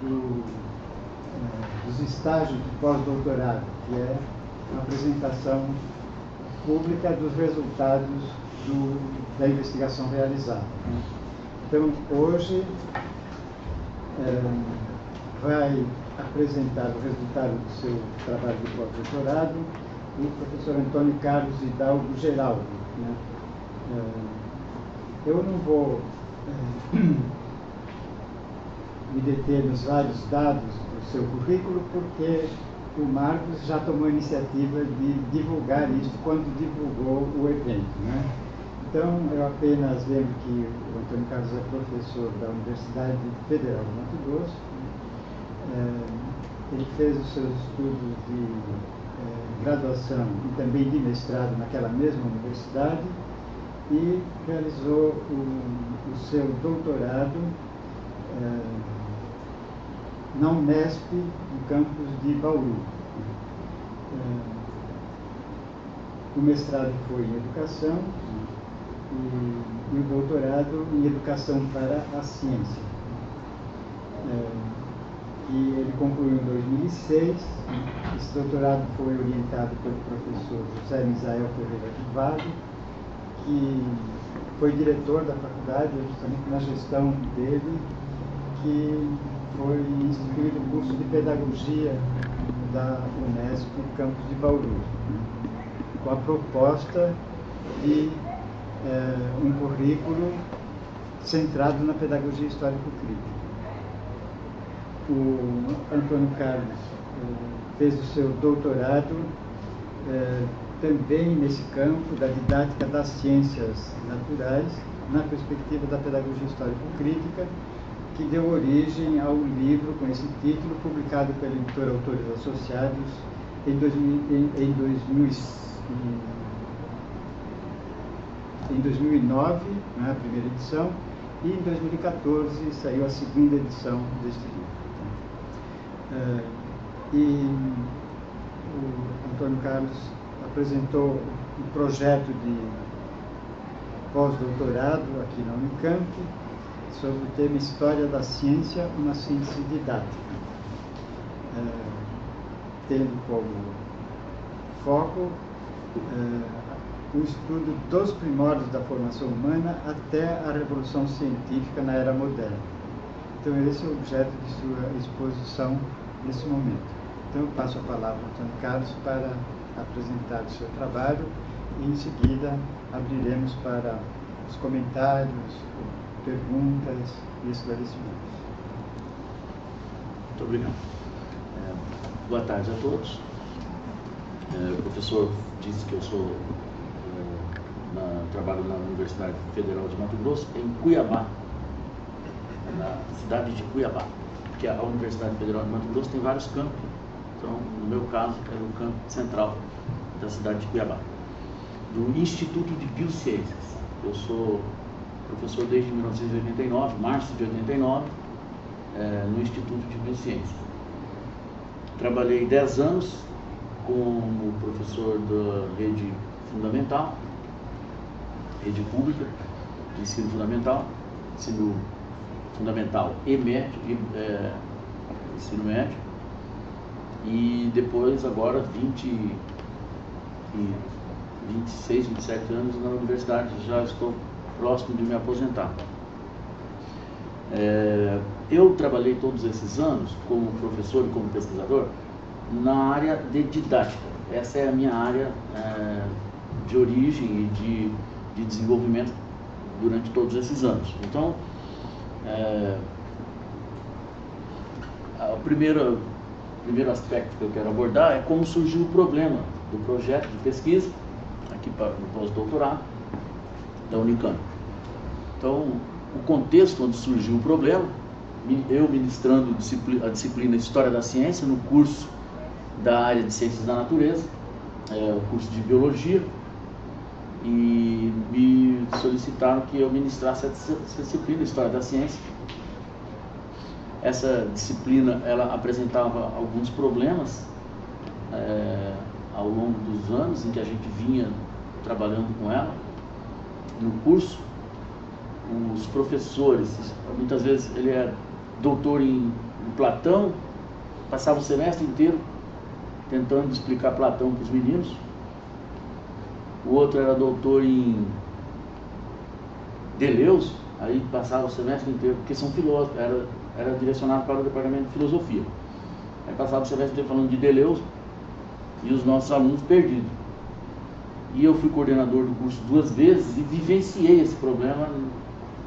dos estágios de pós-doutorado, que é a apresentação pública dos resultados da investigação realizada. Então, hoje vai apresentar o resultado do seu trabalho de pós-doutorado o professor Antônio Carlos Hidalgo Geraldo, né? Eu não vou me deter nos vários dados do seu currículo, porque o Marcos já tomou a iniciativa de divulgar isso quando divulgou o evento, né? Então, eu apenas lembro que o Antônio Carlos é professor da Universidade Federal de Mato Grosso. Ele fez os seus estudos de graduação e também de mestrado naquela mesma universidade e realizou o seu doutorado na Unesp, no campus de Bauru. O mestrado foi em educação e o doutorado em educação para a ciência. E ele concluiu em 2006. Esse doutorado foi orientado pelo professor José Misael Ferreira de Vale, que foi diretor da faculdade, justamente na gestão dele, que foi instituído o curso de pedagogia da Unesp, campus de Bauru, com a proposta de um currículo centrado na pedagogia histórico-crítica. O Antônio Carlos fez o seu doutorado também nesse campo da didática das ciências naturais, na perspectiva da pedagogia histórico-crítica, que deu origem ao livro com esse título, publicado pela editora Autores Associados em 2009, né, a primeira edição, e em 2014 saiu a segunda edição deste livro. E o Antônio Carlos apresentou um projeto de pós-doutorado aqui na Unicamp sobre o tema História da Ciência, uma síntese didática, tendo como foco o estudo dos primórdios da formação humana até a Revolução Científica na Era Moderna. Então, esse é o objeto de sua exposição nesse momento. Então, eu passo a palavra ao Antônio Carlos para apresentar o seu trabalho e, em seguida, abriremos para os comentários, perguntas e esclarecimentos. Muito obrigado. Boa tarde a todos. O professor disse que eu trabalho na Universidade Federal de Mato Grosso, em Cuiabá, na cidade de Cuiabá, porque a Universidade Federal de Mato Grosso tem vários campos. Então, no meu caso, é no campo central da cidade de Cuiabá, do Instituto de Biociências. Eu sou professor desde 1989, março de 89, no Instituto de Biociências. Trabalhei 10 anos como professor da rede fundamental, rede pública de ensino fundamental e médio, ensino médio, e depois agora 26, 27 anos na universidade, já estou próximo de me aposentar. Eu trabalhei todos esses anos como professor e como pesquisador na área de didática. Essa é a minha área de origem e de desenvolvimento durante todos esses anos. Então, o primeiro aspecto que eu quero abordar é como surgiu o problema do projeto de pesquisa aqui no pós-doutorado da Unicamp. Então, o contexto onde surgiu o problema, eu ministrando a disciplina História da Ciência no curso da área de Ciências da Natureza, o curso de Biologia, e me solicitaram que eu ministrasse essa disciplina História da Ciência. Essa disciplina, ela apresentava alguns problemas ao longo dos anos em que a gente vinha trabalhando com ela no curso. Os professores, muitas vezes ele é doutor em Platão, passava o semestre inteiro tentando explicar Platão para os meninos. O outro era doutor em Deleuze, aí passava o semestre inteiro, porque são filósofos, era direcionado para o departamento de filosofia. Aí passava o semestre inteiro falando de Deleuze e os nossos alunos perdidos. E eu fui coordenador do curso 2 vezes e vivenciei esse problema.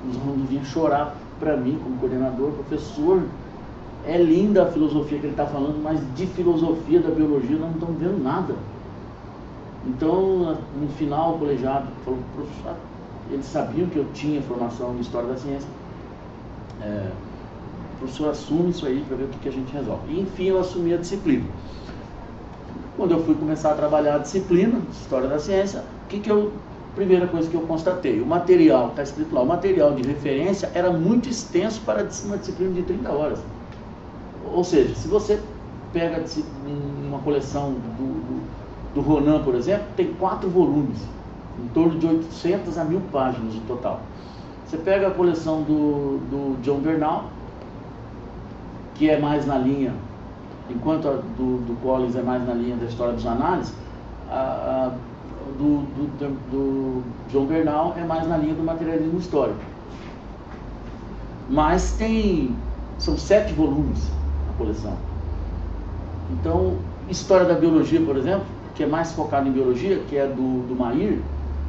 Os alunos vinham chorar para mim como coordenador: professor, é linda a filosofia que ele está falando, mas de filosofia da biologia nós não estamos vendo nada. Então, no final, o colegiado falou: professor, eles sabiam que eu tinha formação em História da Ciência, o professor assume isso aí para ver o que a gente resolve. E, enfim, eu assumi a disciplina. Quando eu fui começar a trabalhar a disciplina, História da Ciência, primeira coisa que eu constatei: o material, está escrito lá, o material de referência era muito extenso para uma disciplina de 30 horas. Ou seja, se você pega uma coleção do Ronan, por exemplo, tem 4 volumes, em torno de 800 a 1000 páginas no total. Você pega a coleção do John Bernal, que é mais na linha, enquanto a do Collins é mais na linha da história dos análises, do John Bernal é mais na linha do materialismo histórico. Mas são 7 volumes a coleção. Então, História da Biologia, por exemplo, que é mais focado em biologia, que é do Mair,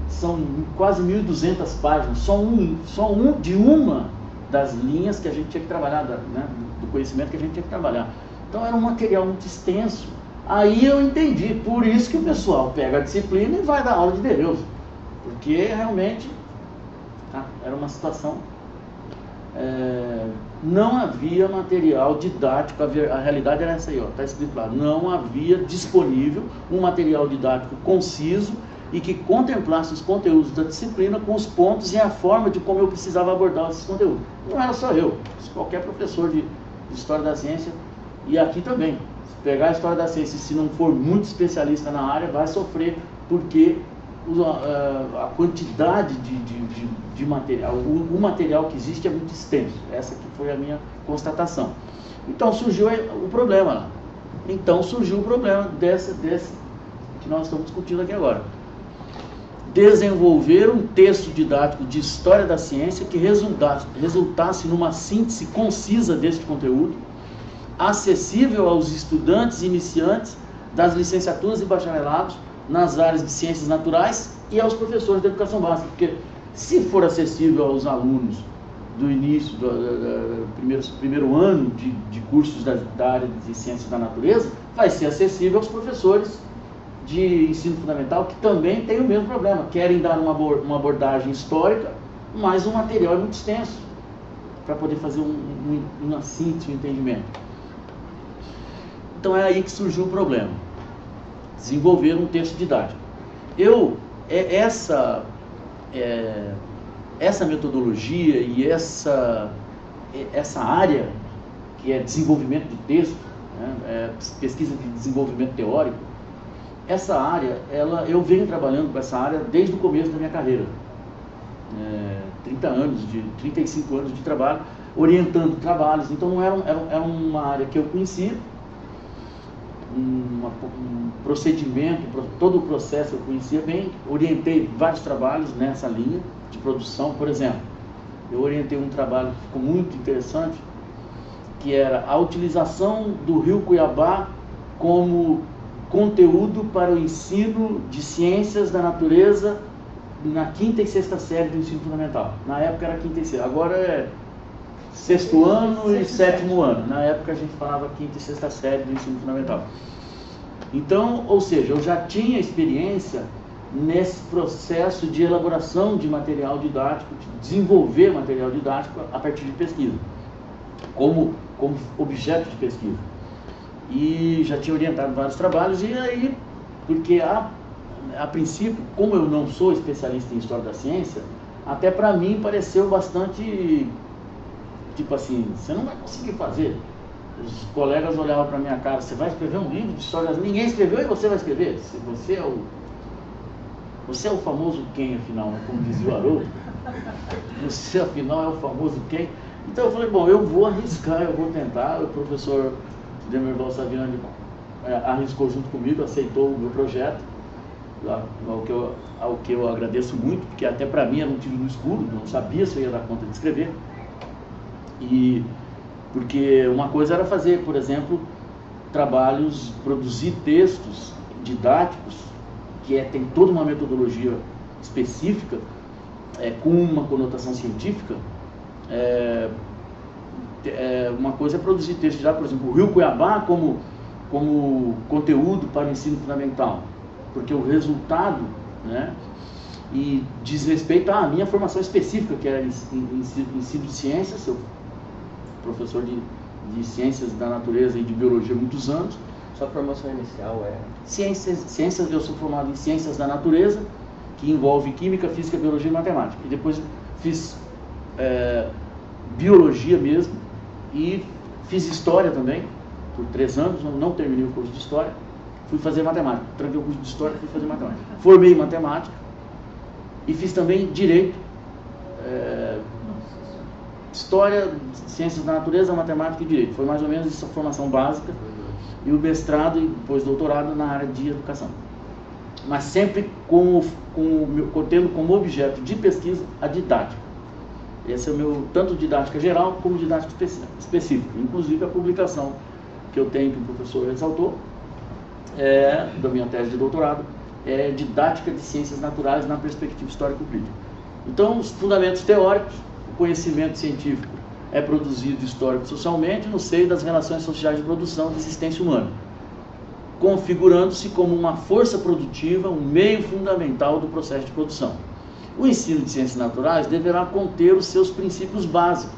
são quase 1.200 páginas, só um de uma das linhas que a gente tinha que trabalhar, do conhecimento que a gente tinha que trabalhar. Então era um material muito extenso. Aí eu entendi, por isso que o pessoal pega a disciplina e vai dar aula de Deleuze, porque realmente era uma situação, não havia material didático. A realidade era essa aí, está escrito lá: não havia disponível um material didático conciso e que contemplasse os conteúdos da disciplina com os pontos e a forma de como eu precisava abordar esses conteúdos. Não era só eu, qualquer professor de História da Ciência, e aqui também, se pegar a História da Ciência e se não for muito especialista na área, vai sofrer, porque a quantidade de material, o material que existe é muito extenso. Essa que foi a minha constatação. Então surgiu o problema lá. Então surgiu o problema desse que nós estamos discutindo aqui agora: desenvolver um texto didático de História da Ciência que resultasse numa síntese concisa deste conteúdo, acessível aos estudantes iniciantes das licenciaturas e bacharelados nas áreas de ciências naturais e aos professores de educação básica. Porque se for acessível aos alunos do início, do primeiro ano de cursos da área de ciências da natureza, vai ser acessível aos professores de ensino fundamental, que também tem o mesmo problema, querem dar uma abordagem histórica, mas o material é muito extenso para poder fazer uma síntese, um entendimento. Então é aí que surgiu o problema: desenvolver um texto didático. Essa metodologia e essa área que é desenvolvimento de texto, pesquisa de desenvolvimento teórico, essa área, eu venho trabalhando com essa área desde o começo da minha carreira. 35 anos de trabalho, orientando trabalhos. Então não era uma área que eu conhecia, um procedimento, todo o processo eu conhecia bem. Orientei vários trabalhos nessa linha de produção. Por exemplo, eu orientei um trabalho que ficou muito interessante, que era a utilização do Rio Cuiabá como conteúdo para o ensino de ciências da natureza na 5ª e 6ª série do ensino fundamental. Na época era 5ª e 6ª, agora é 6º ano e 7º ano. Na época a gente falava 5ª e 6ª série do ensino fundamental. Então, ou seja, eu já tinha experiência nesse processo de elaboração de material didático, de desenvolver material didático a partir de pesquisa, como objeto de pesquisa. E já tinha orientado vários trabalhos, e aí, porque a princípio, como eu não sou especialista em História da Ciência, até para mim pareceu bastante, tipo assim, você não vai conseguir fazer. Os colegas olhavam para minha cara: você vai escrever um livro de História da Ciência? Ninguém escreveu e você vai escrever? Você é o famoso quem, afinal, como dizia o Haroldo? Você, afinal, é o famoso quem? Então eu falei, bom, eu vou arriscar, eu vou tentar. O professor Demerval Saviani arriscou junto comigo, aceitou o meu projeto, ao que eu agradeço muito, porque até para mim era um tiro no escuro, não sabia se eu ia dar conta de escrever. E porque uma coisa era fazer, por exemplo, trabalhos, produzir textos didáticos, que tem toda uma metodologia específica, com uma conotação científica. Uma coisa é produzir texto didático, por exemplo, o Rio Cuiabá como conteúdo para o ensino fundamental, porque o resultado, né, e diz respeito à minha formação específica, que era ensino de ciências. Eu professor de ciências da natureza e de biologia há muitos anos. Sua formação inicial é? Ciências, eu sou formado em ciências da natureza, que envolve química, física, biologia e matemática. E depois fiz biologia mesmo, e fiz história também, por 3 anos, não terminei o curso de história, fui fazer matemática, tranquei o curso de história e fui fazer matemática. Formei em matemática e fiz também direito, história, ciências da natureza, matemática e direito. Foi mais ou menos essa formação básica, e o mestrado e depois doutorado na área de educação. Mas sempre tendo como objeto de pesquisa a didática. Esse é o meu, tanto didática geral como didática específica. Inclusive a publicação que eu tenho, que o professor ressaltou, da minha tese de doutorado, é Didática de Ciências Naturais na Perspectiva Histórico-Crítica. Então, os fundamentos teóricos, o conhecimento científico é produzido histórico-socialmente no seio das relações sociais de produção da existência humana, configurando-se como uma força produtiva, um meio fundamental do processo de produção. O ensino de ciências naturais deverá conter os seus princípios básicos,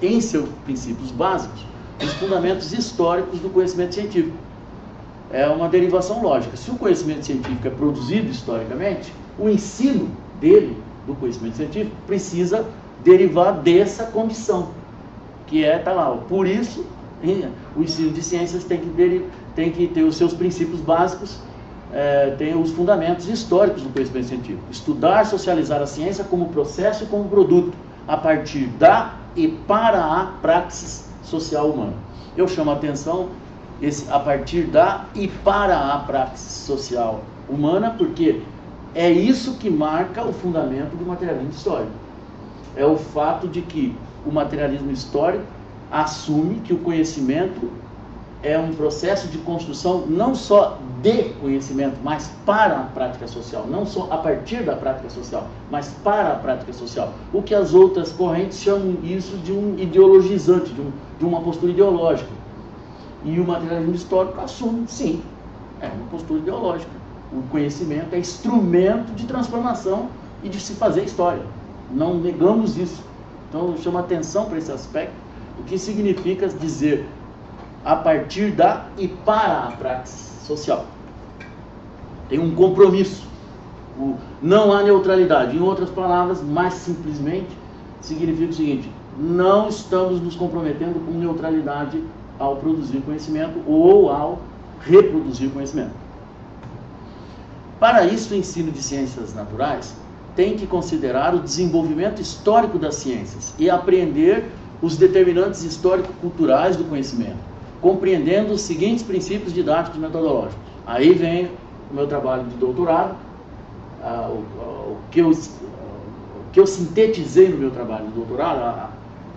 os fundamentos históricos do conhecimento científico. É uma derivação lógica. Se o conhecimento científico é produzido historicamente, o ensino dele, do conhecimento científico, precisa derivar dessa condição, que está lá. Por isso, o ensino de ciências tem que ter os seus princípios básicos, tem os fundamentos históricos do conhecimento científico. Estudar, socializar a ciência como processo e como produto, a partir da e para a praxis social humana. Eu chamo a atenção a partir da e para a praxis social humana, porque é isso que marca o fundamento do materialismo histórico. É o fato de que o materialismo histórico assume que o conhecimento é um processo de construção não só de conhecimento, mas para a prática social, não só a partir da prática social, mas para a prática social. O que as outras correntes chamam isso de um ideologizante, de uma postura ideológica. E o materialismo histórico assume, sim, é uma postura ideológica. O conhecimento é instrumento de transformação e de se fazer história. Não negamos isso. Então eu chamo a atenção para esse aspecto, o que significa dizer a partir da e para a praxis social. Tem um compromisso. Não há neutralidade. Em outras palavras, mais simplesmente, significa o seguinte: não estamos nos comprometendo com neutralidade ao produzir conhecimento ou ao reproduzir conhecimento. Para isso, o ensino de ciências naturais tem que considerar o desenvolvimento histórico das ciências e apreender os determinantes histórico-culturais do conhecimento, compreendendo os seguintes princípios didáticos e metodológicos. Aí vem o meu trabalho de doutorado, o que eu sintetizei no meu trabalho de doutorado,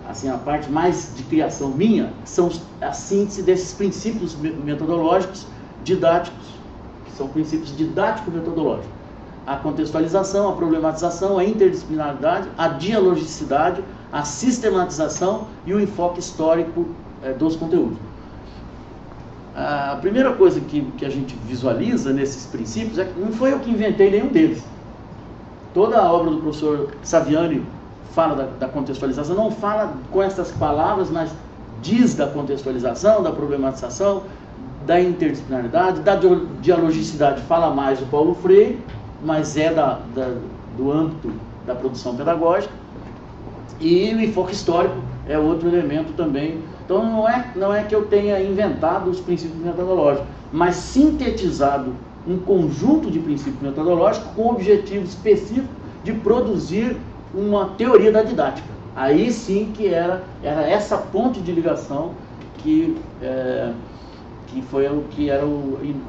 assim, a parte mais de criação minha, são a síntese desses princípios metodológicos didáticos, que são princípios didático-metodológicos. A contextualização, a problematização, a interdisciplinaridade, a dialogicidade, a sistematização e o enfoque histórico dos conteúdos. A primeira coisa que a gente visualiza nesses princípios é que não foi eu que inventei nenhum deles. Toda a obra do professor Saviani fala da contextualização, não fala com essas palavras, mas diz da contextualização, da problematização, da interdisciplinaridade, da dialogicidade fala mais o Paulo Freire, mas é do âmbito da produção pedagógica, e o enfoque histórico é outro elemento também. Então não é que eu tenha inventado os princípios metodológicos, mas sintetizado um conjunto de princípios metodológicos com o objetivo específico de produzir uma teoria da didática. Aí sim que era essa ponte de ligação que foi o que era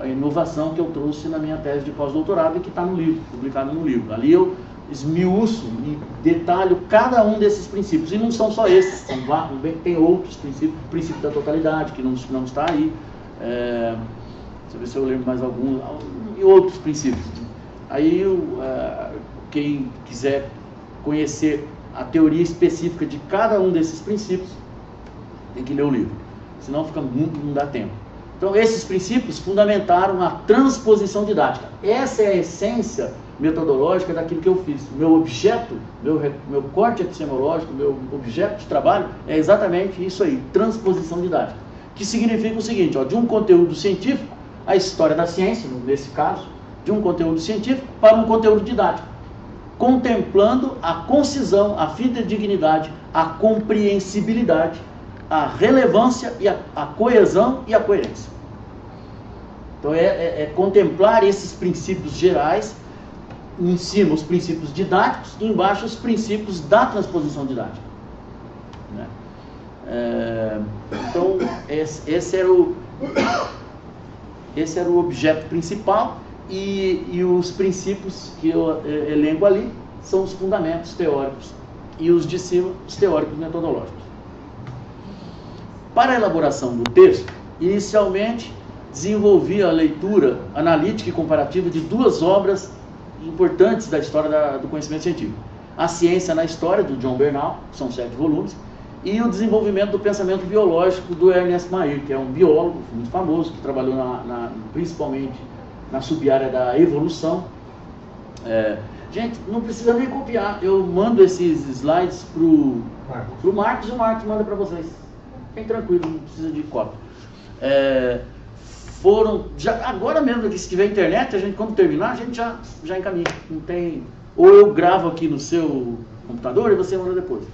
a inovação que eu trouxe na minha tese de pós-doutorado e que está no livro, publicado no livro. Ali eu esmiuço e detalho cada um desses princípios. E não são só esses, tem outros princípios, o princípio da totalidade, que não está aí. Deixa eu ver se eu lembro mais algum, e outros princípios. Aí quem quiser conhecer a teoria específica de cada um desses princípios, tem que ler o livro, senão não dá tempo. Então esses princípios fundamentaram a transposição didática. Essa é a essência metodológica daquilo que eu fiz. Meu objeto, meu corte epistemológico, meu objeto de trabalho é exatamente isso aí, transposição didática. Que significa o seguinte, de um conteúdo científico, a história da ciência, nesse caso, de um conteúdo científico para um conteúdo didático, contemplando a concisão, a fidedignidade, a compreensibilidade, a relevância, e a coesão e a coerência. Então é contemplar esses princípios gerais, em cima os princípios didáticos e embaixo os princípios da transposição didática, né? Então esse era o objeto principal, e os princípios que eu elenco ali são os fundamentos teóricos e os de cima, os teóricos metodológicos. Para a elaboração do texto, inicialmente desenvolvi a leitura analítica e comparativa de duas obras importantes da história do conhecimento científico: A Ciência na História, do John Bernal, que são 7 volumes, e o desenvolvimento do pensamento biológico do Ernest Mayr, que é um biólogo muito famoso, que trabalhou principalmente na sub-área da evolução. Gente, não precisa nem copiar, eu mando esses slides para o Marcos, e o Marcos manda para vocês. Bem tranquilo, não precisa de cópia. Agora mesmo, se tiver internet, a gente, quando terminar, a gente já encaminha. Não tem, ou eu gravo aqui no seu computador e você manda depois.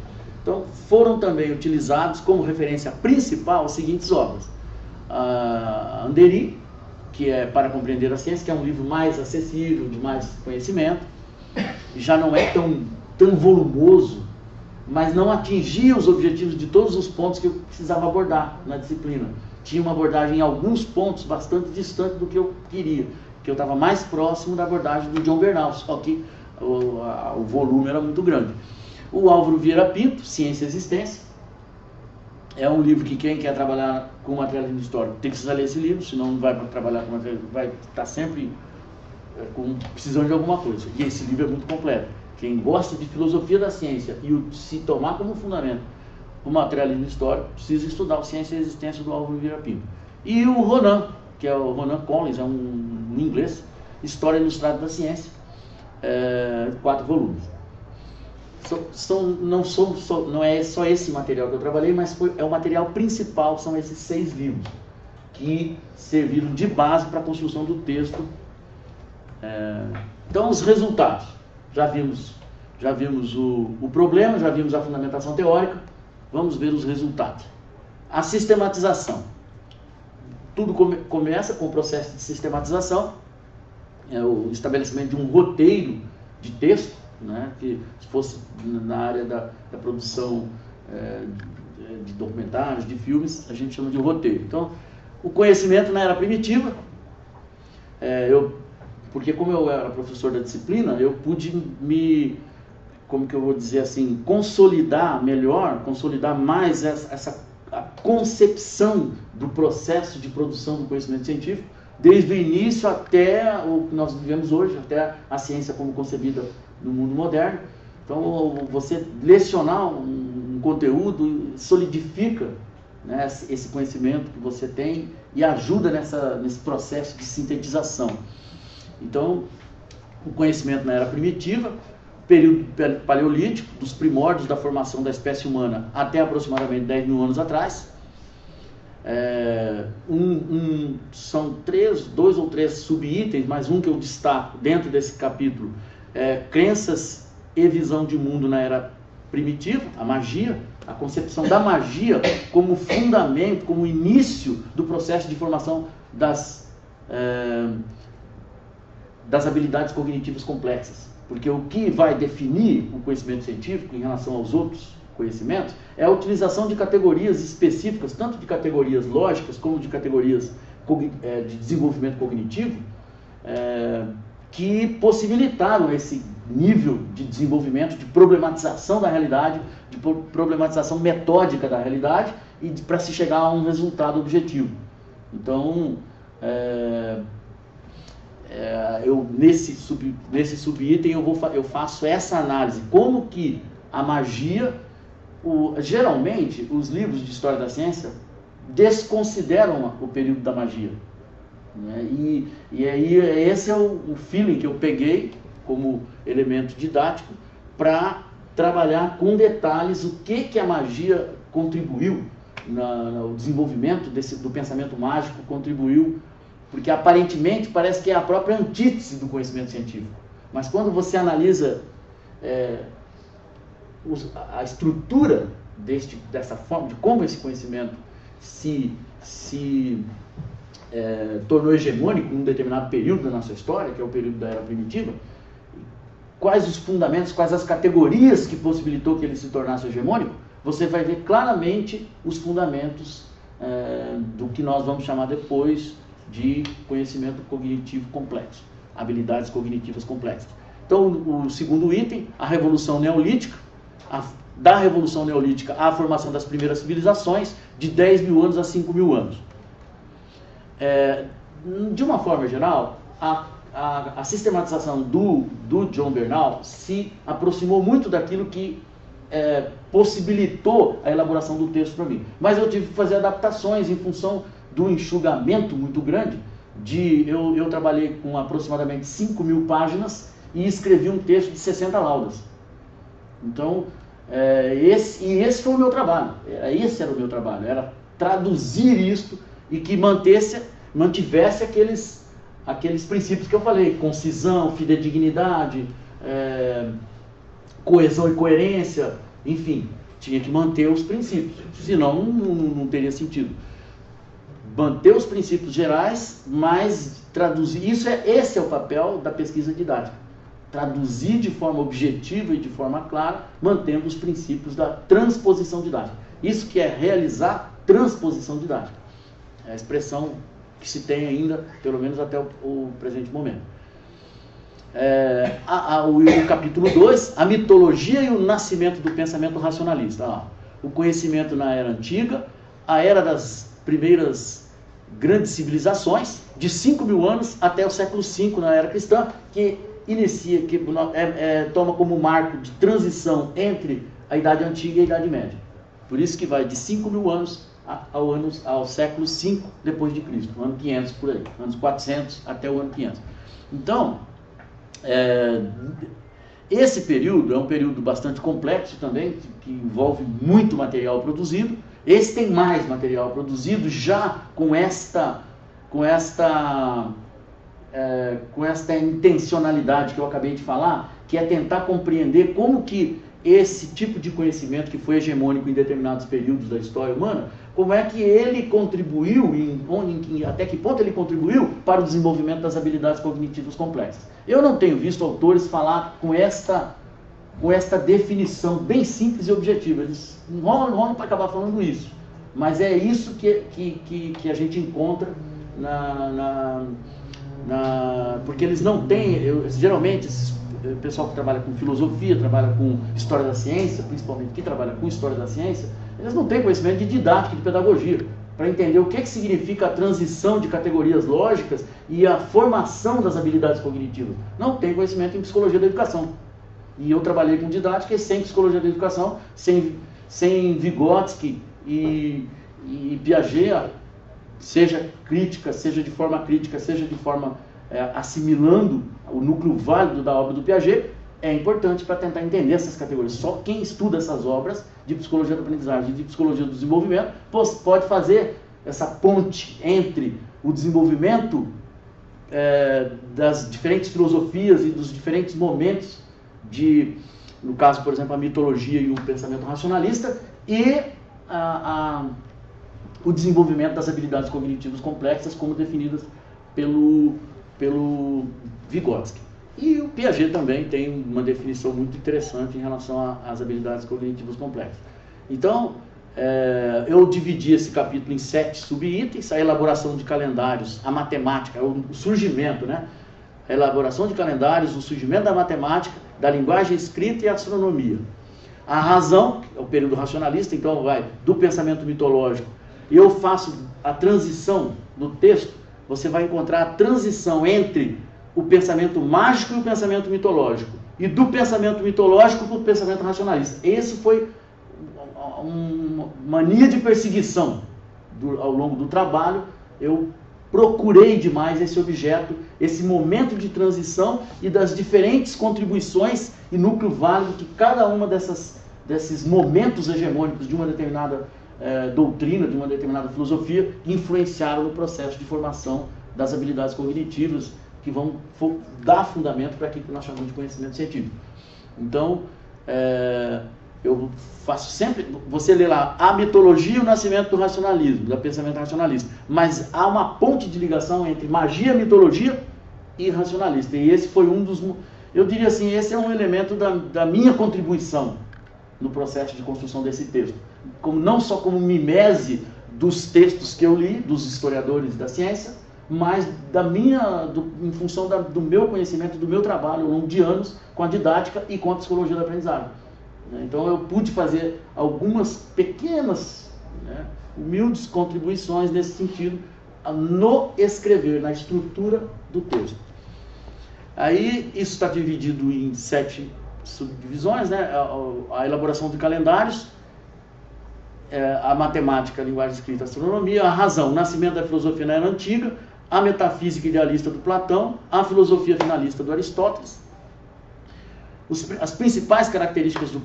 Então, foram também utilizados como referência principal as seguintes obras: Andery, que é Para Compreender a Ciência, que é um livro mais acessível, de mais conhecimento, já não é tão volumoso, mas não atingia os objetivos de todos os pontos que eu precisava abordar na disciplina. Tinha uma abordagem em alguns pontos bastante distante do que eu queria, que eu estava mais próximo da abordagem do John Bernal, só que o volume era muito grande. O Álvaro Vieira Pinto, Ciência e Existência, é um livro que quem quer trabalhar com materialismo histórico tem que ler esse livro, senão não vai trabalhar com materialismo, vai estar sempre precisando de alguma coisa. E esse livro é muito completo. Quem gosta de filosofia da ciência e se tomar como fundamento o materialismo histórico, precisa estudar o Ciência e Existência do Álvaro Vieira Pinto. E o Ronan, que é o Ronan Collins, é um inglês, História Ilustrada da Ciência, 4 volumes. Não é só esse material que eu trabalhei, mas é o material principal, são esses 6 livros, que serviram de base para a construção do texto. Então, os resultados. Já vimos o problema, já vimos a fundamentação teórica, vamos ver os resultados. A sistematização. Tudo começa com o processo de sistematização, o estabelecimento de um roteiro de texto, né, que se fosse na área da produção de documentários, de filmes, a gente chama de roteiro. Então, o conhecimento na era primitiva, porque como eu era professor da disciplina, eu pude como que eu vou dizer assim, consolidar mais a concepção do processo de produção do conhecimento científico, desde o início até o que nós vivemos hoje, até a ciência como concebida no mundo moderno. Então, você lecionar um conteúdo solidifica, né, esse conhecimento que você tem e ajuda nesse processo de sintetização. Então, o conhecimento na era primitiva, período paleolítico, dos primórdios da formação da espécie humana até aproximadamente 10 mil anos atrás. São 2 ou 3 subitens, mas um que eu destaco dentro desse capítulo crenças e visão de mundo na era primitiva, a magia, a concepção da magia como fundamento, como início do processo de formação das habilidades cognitivas complexas. Porque o que vai definir o conhecimento científico em relação aos outros conhecimentos é a utilização de categorias específicas, tanto de categorias lógicas como de categorias de desenvolvimento cognitivo, que possibilitaram esse nível de desenvolvimento, de problematização da realidade, de problematização metódica da realidade e para se chegar a um resultado objetivo. Então, nesse subitem eu faço essa análise, como que a magia, geralmente os livros de história da ciência desconsideram o período da magia, né? E aí esse é o feeling que eu peguei como elemento didático para trabalhar com detalhes o que a magia contribuiu no desenvolvimento do pensamento mágico, contribuiu, porque aparentemente parece que é a própria antítese do conhecimento científico, mas quando você analisa a estrutura dessa forma, de como esse conhecimento se tornou hegemônico em um determinado período da nossa história, que é o período da Era Primitiva, quais os fundamentos, quais as categorias que possibilitou que ele se tornasse hegemônico, você vai ver claramente os fundamentos do que nós vamos chamar depois de conhecimento cognitivo complexo, habilidades cognitivas complexas. Então, o segundo item, a Revolução Neolítica, da Revolução Neolítica à formação das primeiras civilizações, de 10 mil anos a 5 mil anos. De uma forma geral, a sistematização do John Bernal se aproximou muito daquilo que possibilitou a elaboração do texto para mim. Mas eu tive que fazer adaptações em função do enxugamento muito grande. Eu trabalhei com aproximadamente 5 mil páginas e escrevi um texto de 60 laudas. Então, esse foi o meu trabalho. Esse era o meu trabalho, era traduzir isto e que mantivesse aqueles princípios que eu falei: concisão, fidedignidade, coesão e coerência, enfim, tinha que manter os princípios, senão não teria sentido. Manter os princípios gerais, mas traduzir, esse é o papel da pesquisa didática, traduzir de forma objetiva e de forma clara, mantendo os princípios da transposição didática. Isso que é realizar transposição didática, é a expressão que se tem ainda, pelo menos até o presente momento. O capítulo 2, a mitologia e o nascimento do pensamento racionalista. O conhecimento na Era Antiga, a era das primeiras grandes civilizações, de 5 mil anos até o século V na Era Cristã, que toma como marco de transição entre a Idade Antiga e a Idade Média. Por isso que vai de 5 mil anos ao século V depois de Cristo, ano 500 por aí, anos 400 até o ano 500. Então, esse período é um período bastante complexo também, que envolve muito material produzido. Esse tem mais material produzido já com esta intencionalidade que eu acabei de falar, que é tentar compreender como que esse tipo de conhecimento que foi hegemônico em determinados períodos da história humana, como é que ele contribuiu, até que ponto ele contribuiu para o desenvolvimento das habilidades cognitivas complexas. Eu não tenho visto autores falar com esta definição bem simples e objetiva. Eles enrolam para acabar falando isso, mas é isso que a gente encontra porque eles não têm, geralmente o pessoal que trabalha com filosofia, trabalha com história da ciência, principalmente que trabalha com história da ciência, eles não têm conhecimento de didática, de pedagogia, para entender o que significa a transição de categorias lógicas e a formação das habilidades cognitivas. Não tem conhecimento em psicologia da educação. E eu trabalhei com didática e sem psicologia da educação, sem Vygotsky e Piaget, seja crítica, seja de forma crítica, seja de forma assimilando o núcleo válido da obra do Piaget, é importante para tentar entender essas categorias. Só quem estuda essas obras de psicologia da aprendizagem e de psicologia do desenvolvimento pode fazer essa ponte entre o desenvolvimento das diferentes filosofias e dos diferentes momentos no caso, por exemplo, a mitologia e o pensamento racionalista, e o desenvolvimento das habilidades cognitivas complexas, como definidas pelo Vygotsky. E o Piaget também tem uma definição muito interessante em relação às habilidades cognitivas complexas. Então, eu dividi esse capítulo em 7 subitens: a elaboração de calendários, a matemática, o surgimento, né? A elaboração de calendários, o surgimento da matemática, da linguagem escrita e a astronomia. A razão, é o período racionalista, então vai do pensamento mitológico. Eu faço a transição no texto, você vai encontrar a transição entre o pensamento mágico e o pensamento mitológico, e do pensamento mitológico para o pensamento racionalista. Esse foi uma mania de perseguição ao longo do trabalho. Eu procurei demais esse objeto, esse momento de transição e das diferentes contribuições e núcleo válido que cada uma desses momentos hegemônicos de uma determinada doutrina, de uma determinada filosofia, influenciaram no processo de formação das habilidades cognitivas que vão dar fundamento para aquilo que nós chamamos de conhecimento científico. Então, eu faço sempre, você lê lá, a mitologia e o nascimento do racionalismo, do pensamento racionalista, mas há uma ponte de ligação entre magia, mitologia e racionalista, e esse foi um dos, eu diria assim, esse é um elemento da minha contribuição no processo de construção desse texto, não só como mimese dos textos que eu li, dos historiadores da ciência, mas em função do meu conhecimento, do meu trabalho ao longo de anos com a didática e com a psicologia da aprendizagem. Então eu pude fazer algumas pequenas, humildes contribuições nesse sentido, no escrever, na estrutura do texto. Aí isso está dividido em 7 subdivisões, né? A elaboração de calendários, a matemática, a linguagem escrita, a astronomia, a razão, o nascimento da filosofia na era antiga, a metafísica idealista do Platão, a filosofia finalista do Aristóteles, as principais características do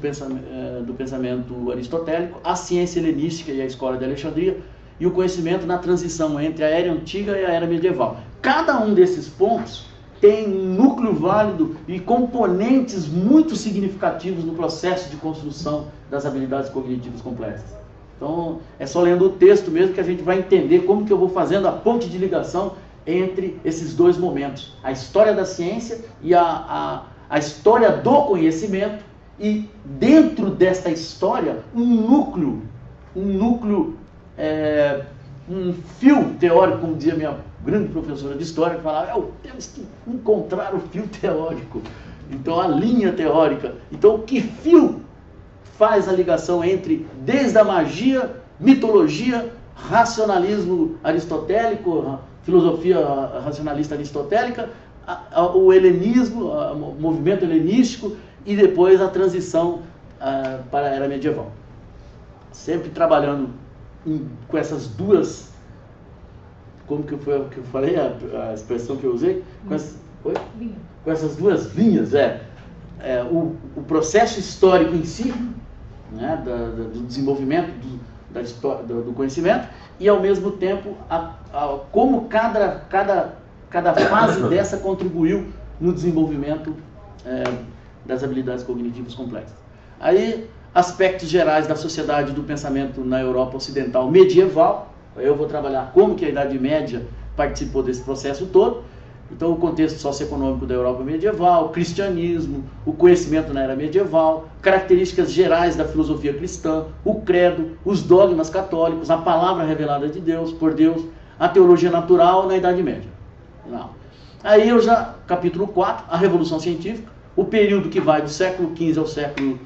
pensamento aristotélico, a ciência helenística e a escola de Alexandria, e o conhecimento na transição entre a era antiga e a era medieval. Cada um desses pontos tem um núcleo válido e componentes muito significativos no processo de construção das habilidades cognitivas complexas. Então, é só lendo o texto mesmo que a gente vai entender como que eu vou fazendo a ponte de ligação entre esses dois momentos. A história da ciência e a história do conhecimento, e dentro desta história, um fio teórico, como dizia minha grande professora de história, que falava, temos que encontrar o fio teórico. Então, a linha teórica. Então, que fio faz a ligação desde a magia, mitologia, racionalismo aristotélico, filosofia racionalista aristotélica, o helenismo, o movimento helenístico, e depois a transição para a era medieval. Sempre trabalhando com essas duas, como que foi que eu falei, a expressão que eu usei? Com essas duas linhas, o processo histórico em si, né, do desenvolvimento do conhecimento, e ao mesmo tempo como cada fase dessa contribuiu no desenvolvimento das habilidades cognitivas complexas. Aí, aspectos gerais da sociedade do pensamento na Europa Ocidental medieval. Eu vou trabalhar como que a Idade Média participou desse processo todo. Então, o contexto socioeconômico da Europa medieval, o cristianismo, o conhecimento na era medieval, características gerais da filosofia cristã, o credo, os dogmas católicos, a palavra revelada de Deus, por Deus, a teologia natural na Idade Média. Não. Aí capítulo 4, a Revolução Científica, o período que vai do século XV ao século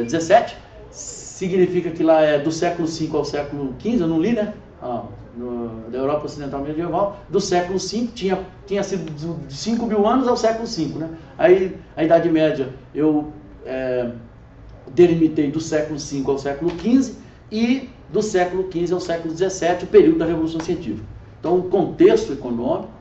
XVII, significa que lá é do século V ao século XV, eu não li, né? Da Europa Ocidental Medieval, do século V, tinha sido de 5.000 anos ao século V, né? Aí a Idade Média eu delimitei do século V ao século XV, e do século XV ao século XVII, o período da Revolução Científica. Então, o contexto econômico,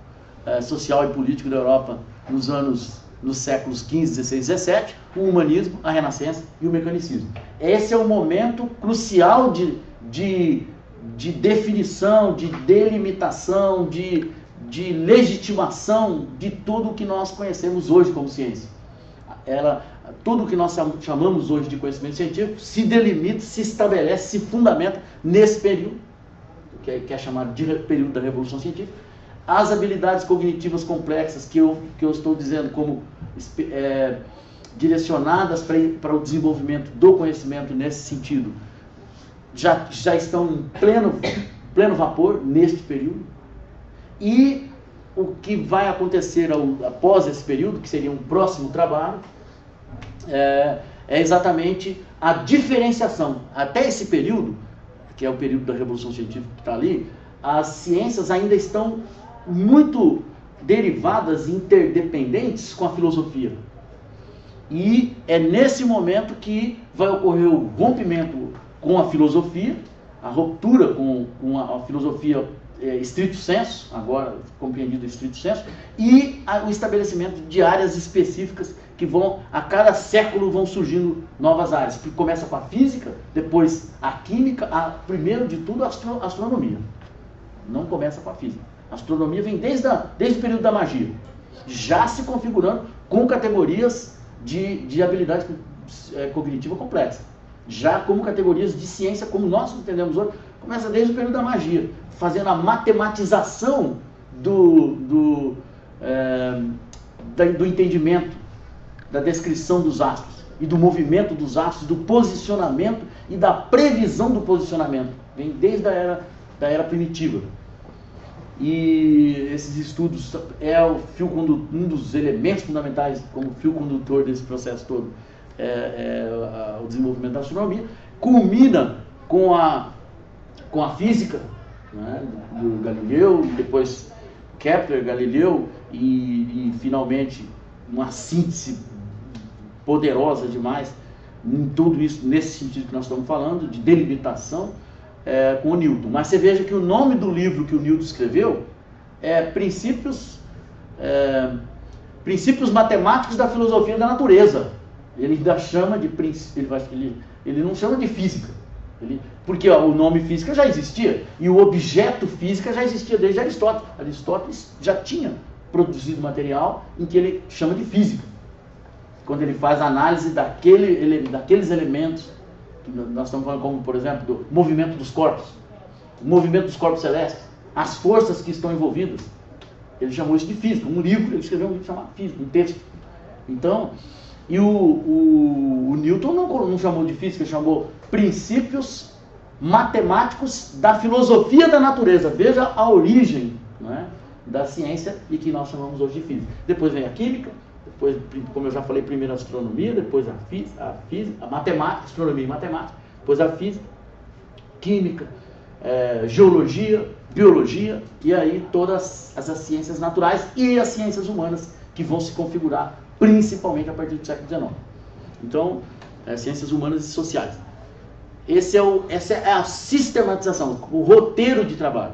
social e político da Europa nos séculos XV, XVI, XVII, o humanismo, a Renascença e o mecanicismo. Esse é o momento crucial de definição, de delimitação, de legitimação de tudo que nós conhecemos hoje como ciência. Tudo que nós chamamos hoje de conhecimento científico se delimita, se estabelece, se fundamenta nesse período, que é chamado de período da Revolução Científica. As habilidades cognitivas complexas que eu estou dizendo como direcionadas para o desenvolvimento do conhecimento nesse sentido, já estão em pleno vapor neste período. E o que vai acontecer após esse período, que seria um próximo trabalho, é exatamente a diferenciação. Até esse período, que é o período da Revolução Científica que está ali, as ciências ainda estão muito derivadas e interdependentes com a filosofia. E é nesse momento que vai ocorrer o rompimento com a filosofia, a ruptura com a filosofia estrito sensu, agora compreendido estrito sensu, e o estabelecimento de áreas específicas que vão, a cada século, vão surgindo novas áreas, que começa com a física, depois a química, primeiro de tudo a astronomia. Não começa com a física. A astronomia vem desde o período da magia, já se configurando com categorias de habilidade cognitiva complexa, já como categorias de ciência, como nós entendemos hoje, começa desde o período da magia, fazendo a matematização do entendimento, da descrição dos astros, e do movimento dos astros, do posicionamento e da previsão do posicionamento. Vem desde a era primitiva. E esses estudos um dos elementos fundamentais como fio condutor desse processo todo, o desenvolvimento da astronomia, culmina com a física, né, do Galileu, depois Kepler, Galileu e finalmente uma síntese poderosa demais em tudo isso, nesse sentido que nós estamos falando, de delimitação, com o Newton. Mas você veja que o nome do livro que o Newton escreveu é Princípios Matemáticos da Filosofia da Natureza. Ele ainda chama de ele não chama de física, porque o nome física já existia e o objeto física já existia desde Aristóteles. Aristóteles já tinha produzido material em que ele chama de física, quando ele faz a análise daqueles elementos que nós estamos falando, como por exemplo do movimento dos corpos, o movimento dos corpos celestes, as forças que estão envolvidas. Ele chamou isso de física. Ele escreveu um livro chamado Física, um texto. Então, e o Newton não chamou de física, ele chamou Princípios Matemáticos da Filosofia da Natureza. Veja a origem, não é, da ciência, e que nós chamamos hoje de física. Depois vem a química, depois, como eu já falei, primeiro a astronomia, depois a física, a matemática, astronomia e matemática, depois a física, química, geologia, biologia, e aí todas as ciências naturais e as ciências humanas, que vão se configurar principalmente a partir do século XIX. Então, ciências humanas e sociais. Essa é a sistematização, o roteiro de trabalho.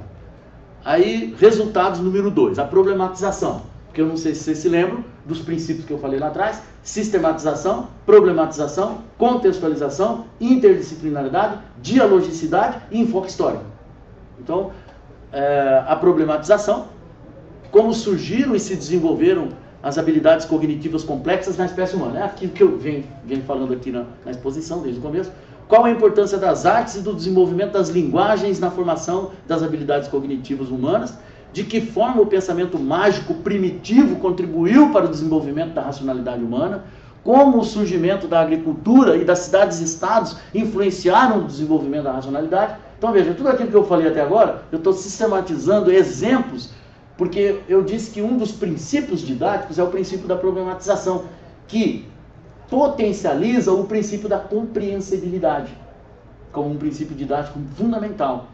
Aí, resultados número 2, a problematização. Porque eu não sei se vocês se lembram dos princípios que eu falei lá atrás: sistematização, problematização, contextualização, interdisciplinaridade, dialogicidade e enfoque histórico. Então, a problematização, como surgiram e se desenvolveram as habilidades cognitivas complexas na espécie humana. É aquilo que eu venho falando aqui na exposição desde o começo. Qual a importância das artes e do desenvolvimento das linguagens na formação das habilidades cognitivas humanas? De que forma o pensamento mágico primitivo contribuiu para o desenvolvimento da racionalidade humana? Como o surgimento da agricultura e das cidades-estados influenciaram o desenvolvimento da racionalidade? Então veja, tudo aquilo que eu falei até agora, eu estou sistematizando exemplos, porque eu disse que um dos princípios didáticos é o princípio da problematização, que potencializa o princípio da compreensibilidade, como um princípio didático fundamental.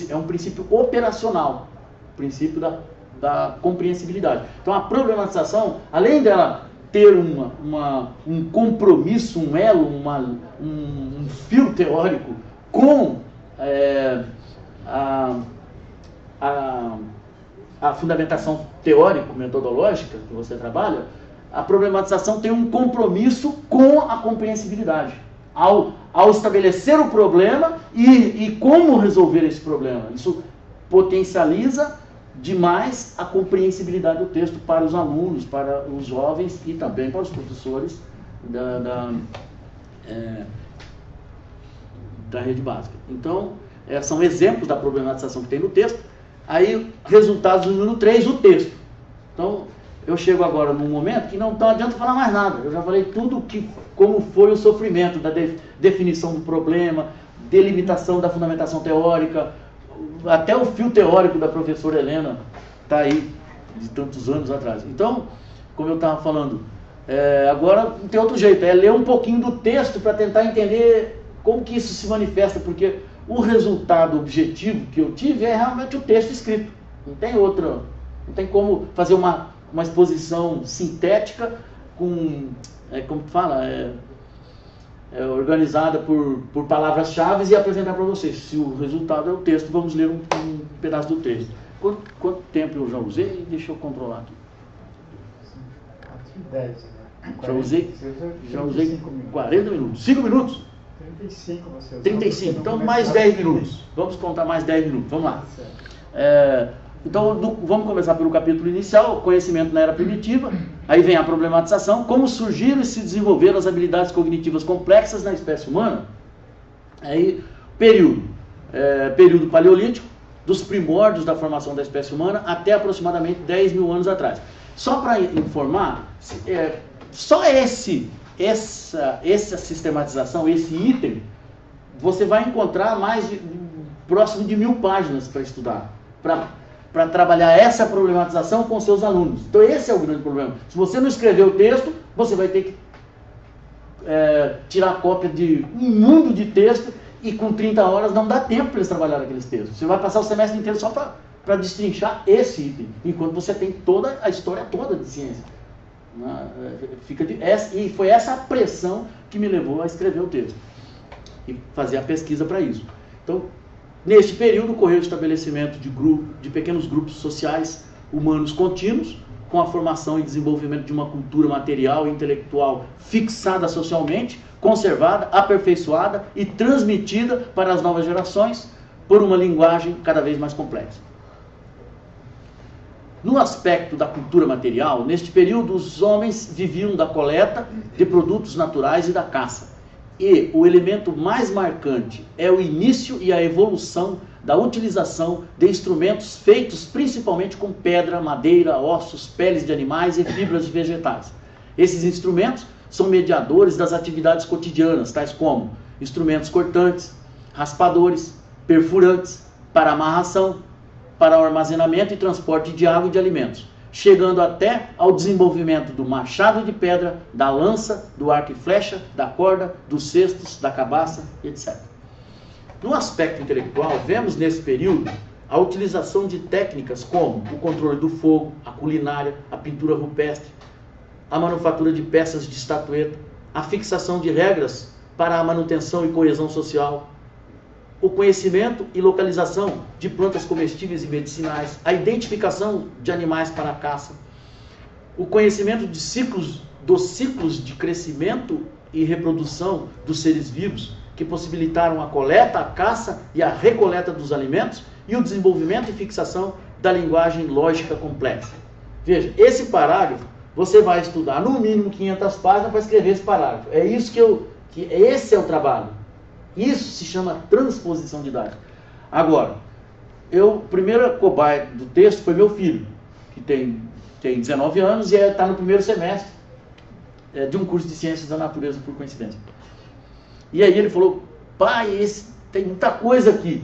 É um princípio operacional, o princípio da compreensibilidade. Então a problematização, além dela ter um compromisso, um elo, um fio teórico com a fundamentação teórico-metodológica que você trabalha, a problematização tem um compromisso com a compreensibilidade, ao estabelecer o problema e como resolver esse problema. Isso potencializa demais a compreensibilidade do texto para os alunos, para os jovens e também para os professores da rede básica. Então, são exemplos da problematização que tem no texto. Aí, resultados número 3, o texto. Então, eu chego agora num momento que não adianta falar mais nada. Eu já falei tudo como foi o sofrimento da definição do problema, delimitação da fundamentação teórica, até o fio teórico da professora Helena está aí, de tantos anos atrás. Então, como eu estava falando, agora não tem outro jeito, é ler um pouquinho do texto para tentar entender como que isso se manifesta, porque o resultado objetivo que eu tive é realmente o texto escrito. Não tem outra, não tem como fazer uma exposição sintética com, como fala, organizada por palavras-chave e apresentar para vocês. Se o resultado é o texto, vamos ler um pedaço do texto. Quanto tempo eu já usei? Deixa eu controlar aqui. 10, né? Já usei 40 minutos. 5 minutos? 35 você usou. 35. Então mais 10 minutos. Vamos contar mais 10 minutos. Vamos lá. Então, vamos começar pelo capítulo inicial, conhecimento na era primitiva. Aí vem a problematização, como surgiram e se desenvolveram as habilidades cognitivas complexas na espécie humana. Aí, período paleolítico, dos primórdios da formação da espécie humana até aproximadamente 10 mil anos atrás. Só para informar, só essa sistematização, esse item, você vai encontrar próximo de 1000 páginas para estudar, para trabalhar essa problematização com seus alunos. Então esse é o grande problema. Se você não escrever o texto, você vai ter que tirar cópia de um mundo de texto e com 30 horas não dá tempo para eles trabalharem aqueles textos. Você vai passar o semestre inteiro só para destrinchar esse item, enquanto você tem toda a história toda de ciência. E foi essa a pressão que me levou a escrever o texto e fazer a pesquisa para isso. Então, neste período, ocorreu o estabelecimento de pequenos grupos sociais humanos contínuos, com a formação e desenvolvimento de uma cultura material e intelectual fixada socialmente, conservada, aperfeiçoada e transmitida para as novas gerações por uma linguagem cada vez mais complexa. No aspecto da cultura material, neste período os homens viviam da coleta de produtos naturais e da caça. E o elemento mais marcante é o início e a evolução da utilização de instrumentos feitos principalmente com pedra, madeira, ossos, peles de animais e fibras de vegetais. Esses instrumentos são mediadores das atividades cotidianas, tais como instrumentos cortantes, raspadores, perfurantes, para amarração, para o armazenamento e transporte de água e de alimentos, chegando até ao desenvolvimento do machado de pedra, da lança, do arco e flecha, da corda, dos cestos, da cabaça, etc. No aspecto intelectual, vemos nesse período a utilização de técnicas como o controle do fogo, a culinária, a pintura rupestre, a manufatura de peças de estatueta, a fixação de regras para a manutenção e coesão social, o conhecimento e localização de plantas comestíveis e medicinais, a identificação de animais para a caça, o conhecimento dos ciclos de crescimento e reprodução dos seres vivos, que possibilitaram a coleta, a caça e a recoleta dos alimentos, e o desenvolvimento e fixação da linguagem lógica complexa. Veja, esse parágrafo, você vai estudar no mínimo 500 páginas para escrever esse parágrafo. É isso esse é o trabalho. Isso se chama transposição didática. Agora, primeira cobaia do texto foi meu filho, que tem 19 anos e está no primeiro semestre de um curso de Ciências da Natureza, por coincidência. E aí ele falou, pai, tem muita coisa aqui.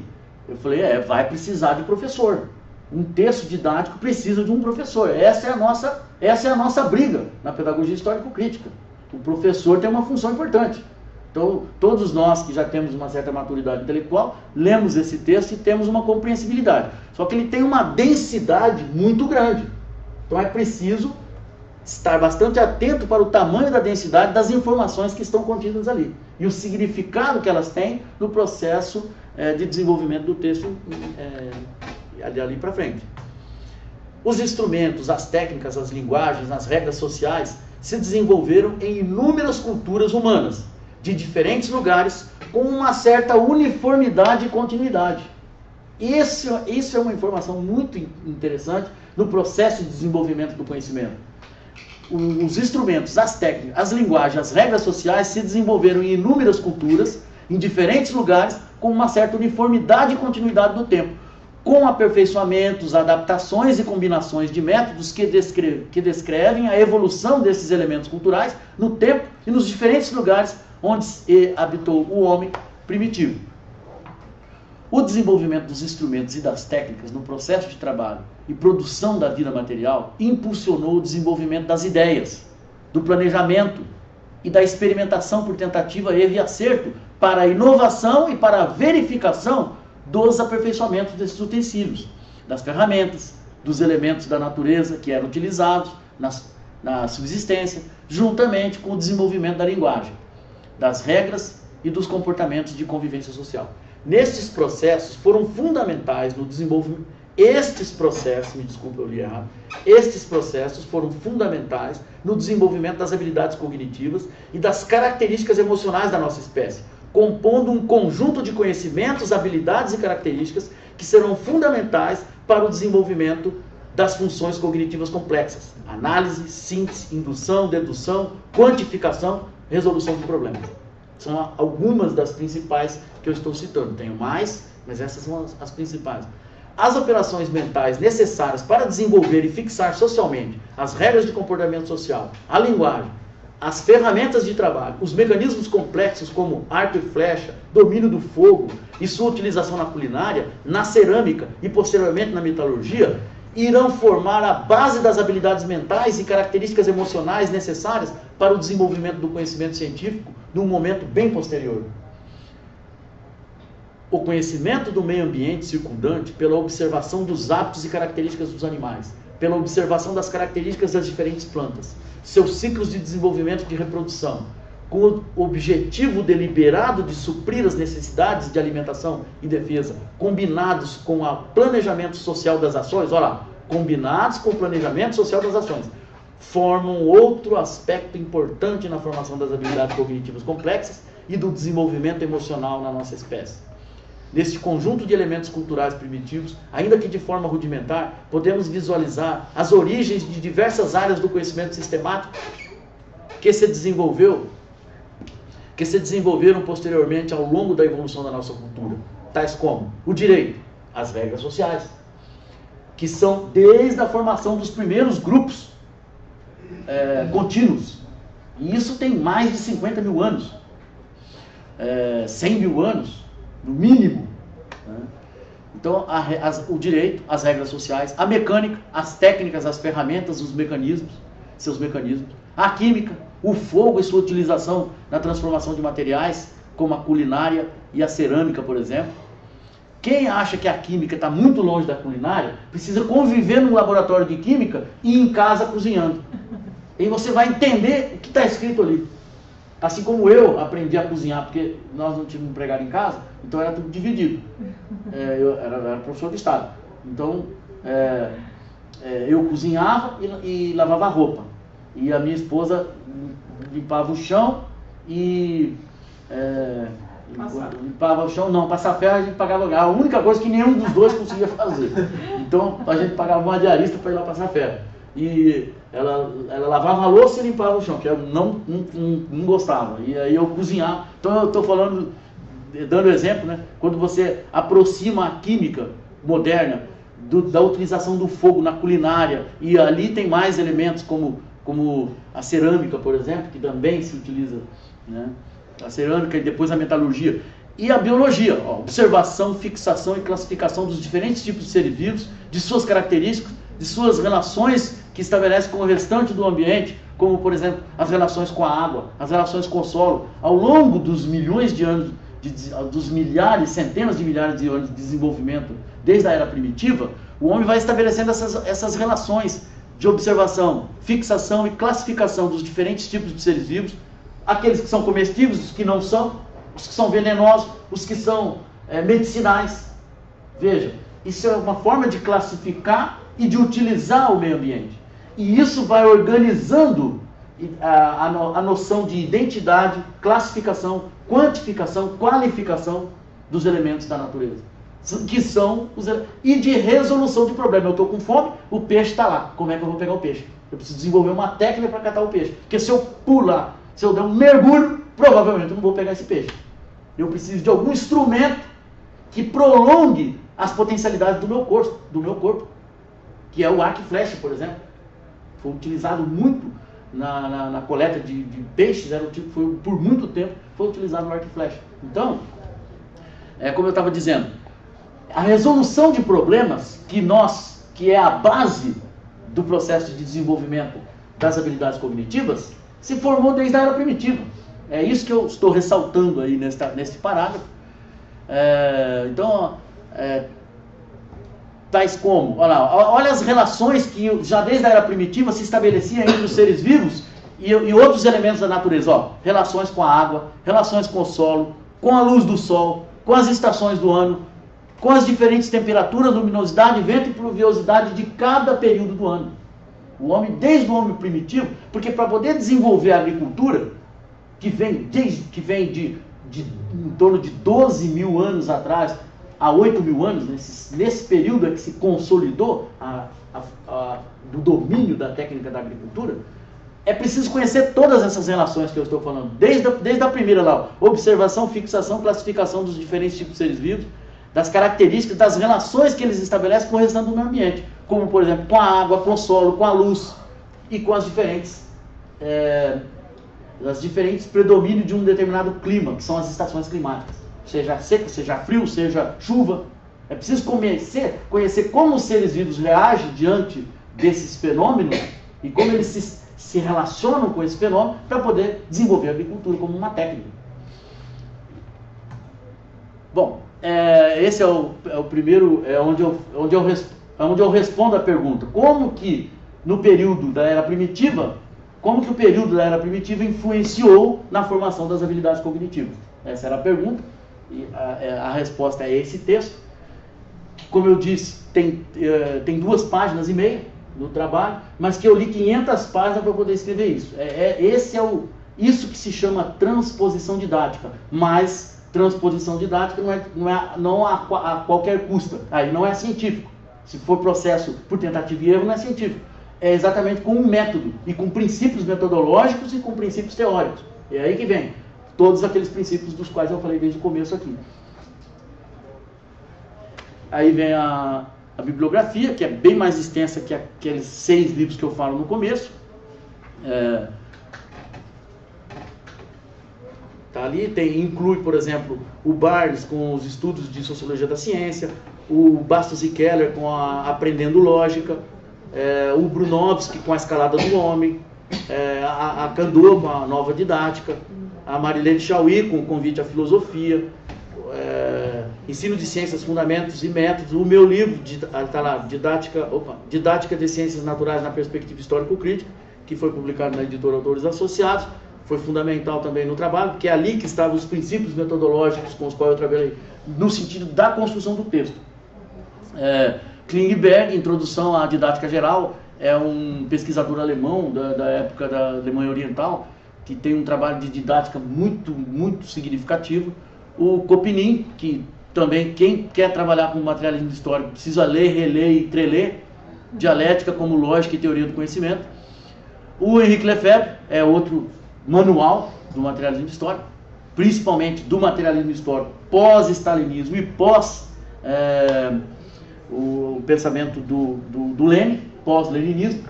Eu falei, vai precisar de professor. Um texto didático precisa de um professor. Essa é a nossa briga na pedagogia histórico-crítica. O professor tem uma função importante. Então, todos nós que já temos uma certa maturidade intelectual, lemos esse texto e temos uma compreensibilidade. Só que ele tem uma densidade muito grande. Então é preciso estar bastante atento para o tamanho da densidade das informações que estão contidas ali. E o significado que elas têm no processo de desenvolvimento do texto ali para frente. Os instrumentos, as técnicas, as linguagens, as regras sociais se desenvolveram em inúmeras culturas humanas, de diferentes lugares, com uma certa uniformidade e continuidade. Isso é uma informação muito interessante no processo de desenvolvimento do conhecimento. Os instrumentos, as técnicas, as linguagens, as regras sociais se desenvolveram em inúmeras culturas, em diferentes lugares, com uma certa uniformidade e continuidade do tempo, com aperfeiçoamentos, adaptações e combinações de métodos que descrevem a evolução desses elementos culturais no tempo e nos diferentes lugares onde habitou o homem primitivo. O desenvolvimento dos instrumentos e das técnicas no processo de trabalho e produção da vida material impulsionou o desenvolvimento das ideias, do planejamento e da experimentação por tentativa, erro e acerto para a inovação e para a verificação dos aperfeiçoamentos desses utensílios, das ferramentas, dos elementos da natureza que eram utilizados na subsistência, juntamente com o desenvolvimento da linguagem, das regras e dos comportamentos de convivência social. Nestes processos foram fundamentais no desenvolvimento, estes processos foram fundamentais no desenvolvimento das habilidades cognitivas e das características emocionais da nossa espécie, compondo um conjunto de conhecimentos, habilidades e características que serão fundamentais para o desenvolvimento das funções cognitivas complexas: análise, síntese, indução, dedução, quantificação, resolução de problemas. São algumas das principais que eu estou citando. Tenho mais, mas essas são as principais. As operações mentais necessárias para desenvolver e fixar socialmente as regras de comportamento social, a linguagem, as ferramentas de trabalho, os mecanismos complexos como arco e flecha, domínio do fogo e sua utilização na culinária, na cerâmica e posteriormente na metalurgia, irão formar a base das habilidades mentais e características emocionais necessárias para o desenvolvimento do conhecimento científico num momento bem posterior. O conhecimento do meio ambiente circundante pela observação dos hábitos e características dos animais, pela observação das características das diferentes plantas, seus ciclos de desenvolvimento e de reprodução, com o objetivo deliberado de suprir as necessidades de alimentação e defesa, combinados com o planejamento social das ações, olha lá, combinados com o planejamento social das ações, formam outro aspecto importante na formação das habilidades cognitivas complexas e do desenvolvimento emocional na nossa espécie. Neste conjunto de elementos culturais primitivos, ainda que de forma rudimentar, podemos visualizar as origens de diversas áreas do conhecimento sistemático que se desenvolveram posteriormente ao longo da evolução da nossa cultura, tais como o direito, as regras sociais, que são desde a formação dos primeiros grupos contínuos, e isso tem mais de 50 mil anos, 100 mil anos, no mínimo, né? Então, o direito, as regras sociais, a mecânica, as técnicas, as ferramentas, os mecanismos, seus mecanismos, a química, o fogo e sua utilização na transformação de materiais, como a culinária e a cerâmica, por exemplo. Quem acha que a química está muito longe da culinária, precisa conviver num laboratório de química e ir em casa cozinhando. E você vai entender o que está escrito ali. Assim como eu aprendi a cozinhar, porque nós não tínhamos empregado em casa, então era tudo dividido. Eu era professor de estado. Então, eu cozinhava e lavava a roupa. E a minha esposa limpava o chão e... limpava o chão, não, passar ferro a gente pagava. A única coisa que nenhum dos dois conseguia fazer. Então, a gente pagava uma diarista para ir lá passar ferro. E ela lavava a louça e limpava o chão, que eu não gostava. E aí eu cozinhava. Então eu estou falando, dando exemplo, né? Quando você aproxima a química moderna da utilização do fogo na culinária, e ali tem mais elementos como a cerâmica, por exemplo, que também se utiliza, né? A cerâmica e depois a metalurgia. E a biologia, observação, fixação e classificação dos diferentes tipos de seres vivos, de suas características, de suas relações que estabelece com o restante do ambiente, como, por exemplo, as relações com a água, as relações com o solo. Ao longo dos milhões de anos, dos milhares, centenas de milhares de anos de desenvolvimento, desde a era primitiva, o homem vai estabelecendo essas relações de observação, fixação e classificação dos diferentes tipos de seres vivos, aqueles que são comestíveis, os que não são, os que são venenosos, os que são medicinais. Veja, isso é uma forma de classificar e de utilizar o meio ambiente. E isso vai organizando a noção de identidade, classificação, quantificação, qualificação dos elementos da natureza, que são e de resolução de problema. Eu estou com fome, o peixe está lá. Como é que eu vou pegar o peixe? Eu preciso desenvolver uma técnica para catar o peixe. Porque se eu pular, se eu der um mergulho, provavelmente eu não vou pegar esse peixe. Eu preciso de algum instrumento que prolongue as potencialidades do meu corpo, que é o arco e flecha, por exemplo. Foi utilizado muito na coleta de peixes, por muito tempo foi utilizado o arco e flecha. Então, como eu estava dizendo, a resolução de problemas que é a base do processo de desenvolvimento das habilidades cognitivas, se formou desde a era primitiva. É isso que eu estou ressaltando aí nesse parágrafo. Tais como, olha as relações que já desde a era primitiva se estabeleciam entre os seres vivos e outros elementos da natureza. Relações com a água, relações com o solo, com a luz do sol, com as estações do ano, com as diferentes temperaturas, luminosidade, vento e pluviosidade de cada período do ano. O homem, desde o homem primitivo, porque para poder desenvolver a agricultura, que vem de em torno de 12 mil anos atrás a 8 mil anos, nesse período é que se consolidou do domínio da técnica da agricultura, é preciso conhecer todas essas relações que eu estou falando, desde a primeira lá, observação, fixação, classificação dos diferentes tipos de seres vivos, das características, das relações que eles estabelecem com o restante do meio ambiente, como, por exemplo, com a água, com o solo, com a luz e com as diferentes predomínios de um determinado clima, que são as estações climáticas, seja seca, seja frio, seja chuva. É preciso conhecer como os seres vivos reagem diante desses fenômenos e como eles se relacionam com esse fenômeno para poder desenvolver a agricultura como uma técnica. Bom, esse é o primeiro, onde eu respondo a pergunta. Como que no período da era primitiva, como que o período da era primitiva influenciou na formação das habilidades cognitivas? Essa era a pergunta, e a resposta é esse texto, que, como eu disse, tem 2 páginas e meia no trabalho, mas que eu li 500 páginas para poder escrever isso. Isso que se chama transposição didática, mas transposição didática não a qualquer custo. Aí não é científico. Se for processo por tentativa e erro, não é científico. É exatamente com um método, e com princípios metodológicos e com princípios teóricos. É aí que vem todos aqueles princípios dos quais eu falei desde o começo aqui. Aí vem a bibliografia, que é bem mais extensa que aqueles 6 livros que eu falo no começo. Tá ali, inclui, por exemplo, o Barnes com os estudos de sociologia da ciência, o Bastos e Keller com a Aprendendo Lógica, o Brunovski com a Escalada do Homem, a Kandô com a Nova Didática, a Marilene Chauí com o Convite à Filosofia, Ensino de Ciências, Fundamentos e Métodos, o meu livro, está lá, Didática de Ciências Naturais na Perspectiva Histórico-Crítica, que foi publicado na editora Autores Associados, foi fundamental também no trabalho, porque é ali que estavam os princípios metodológicos com os quais eu trabalhei, no sentido da construção do texto. Klingberg, Introdução à Didática Geral, é um pesquisador alemão da época da Alemanha Oriental, que tem um trabalho de didática muito, muito significativo. O Kopinin, que também, quem quer trabalhar com materialismo histórico, precisa ler, reler e treler, Dialética como Lógica e Teoria do Conhecimento. O Henrique Lefebvre é outro manual do materialismo histórico, principalmente do materialismo histórico pós-stalinismo e pós o pensamento do Lenin, pós-leninismo.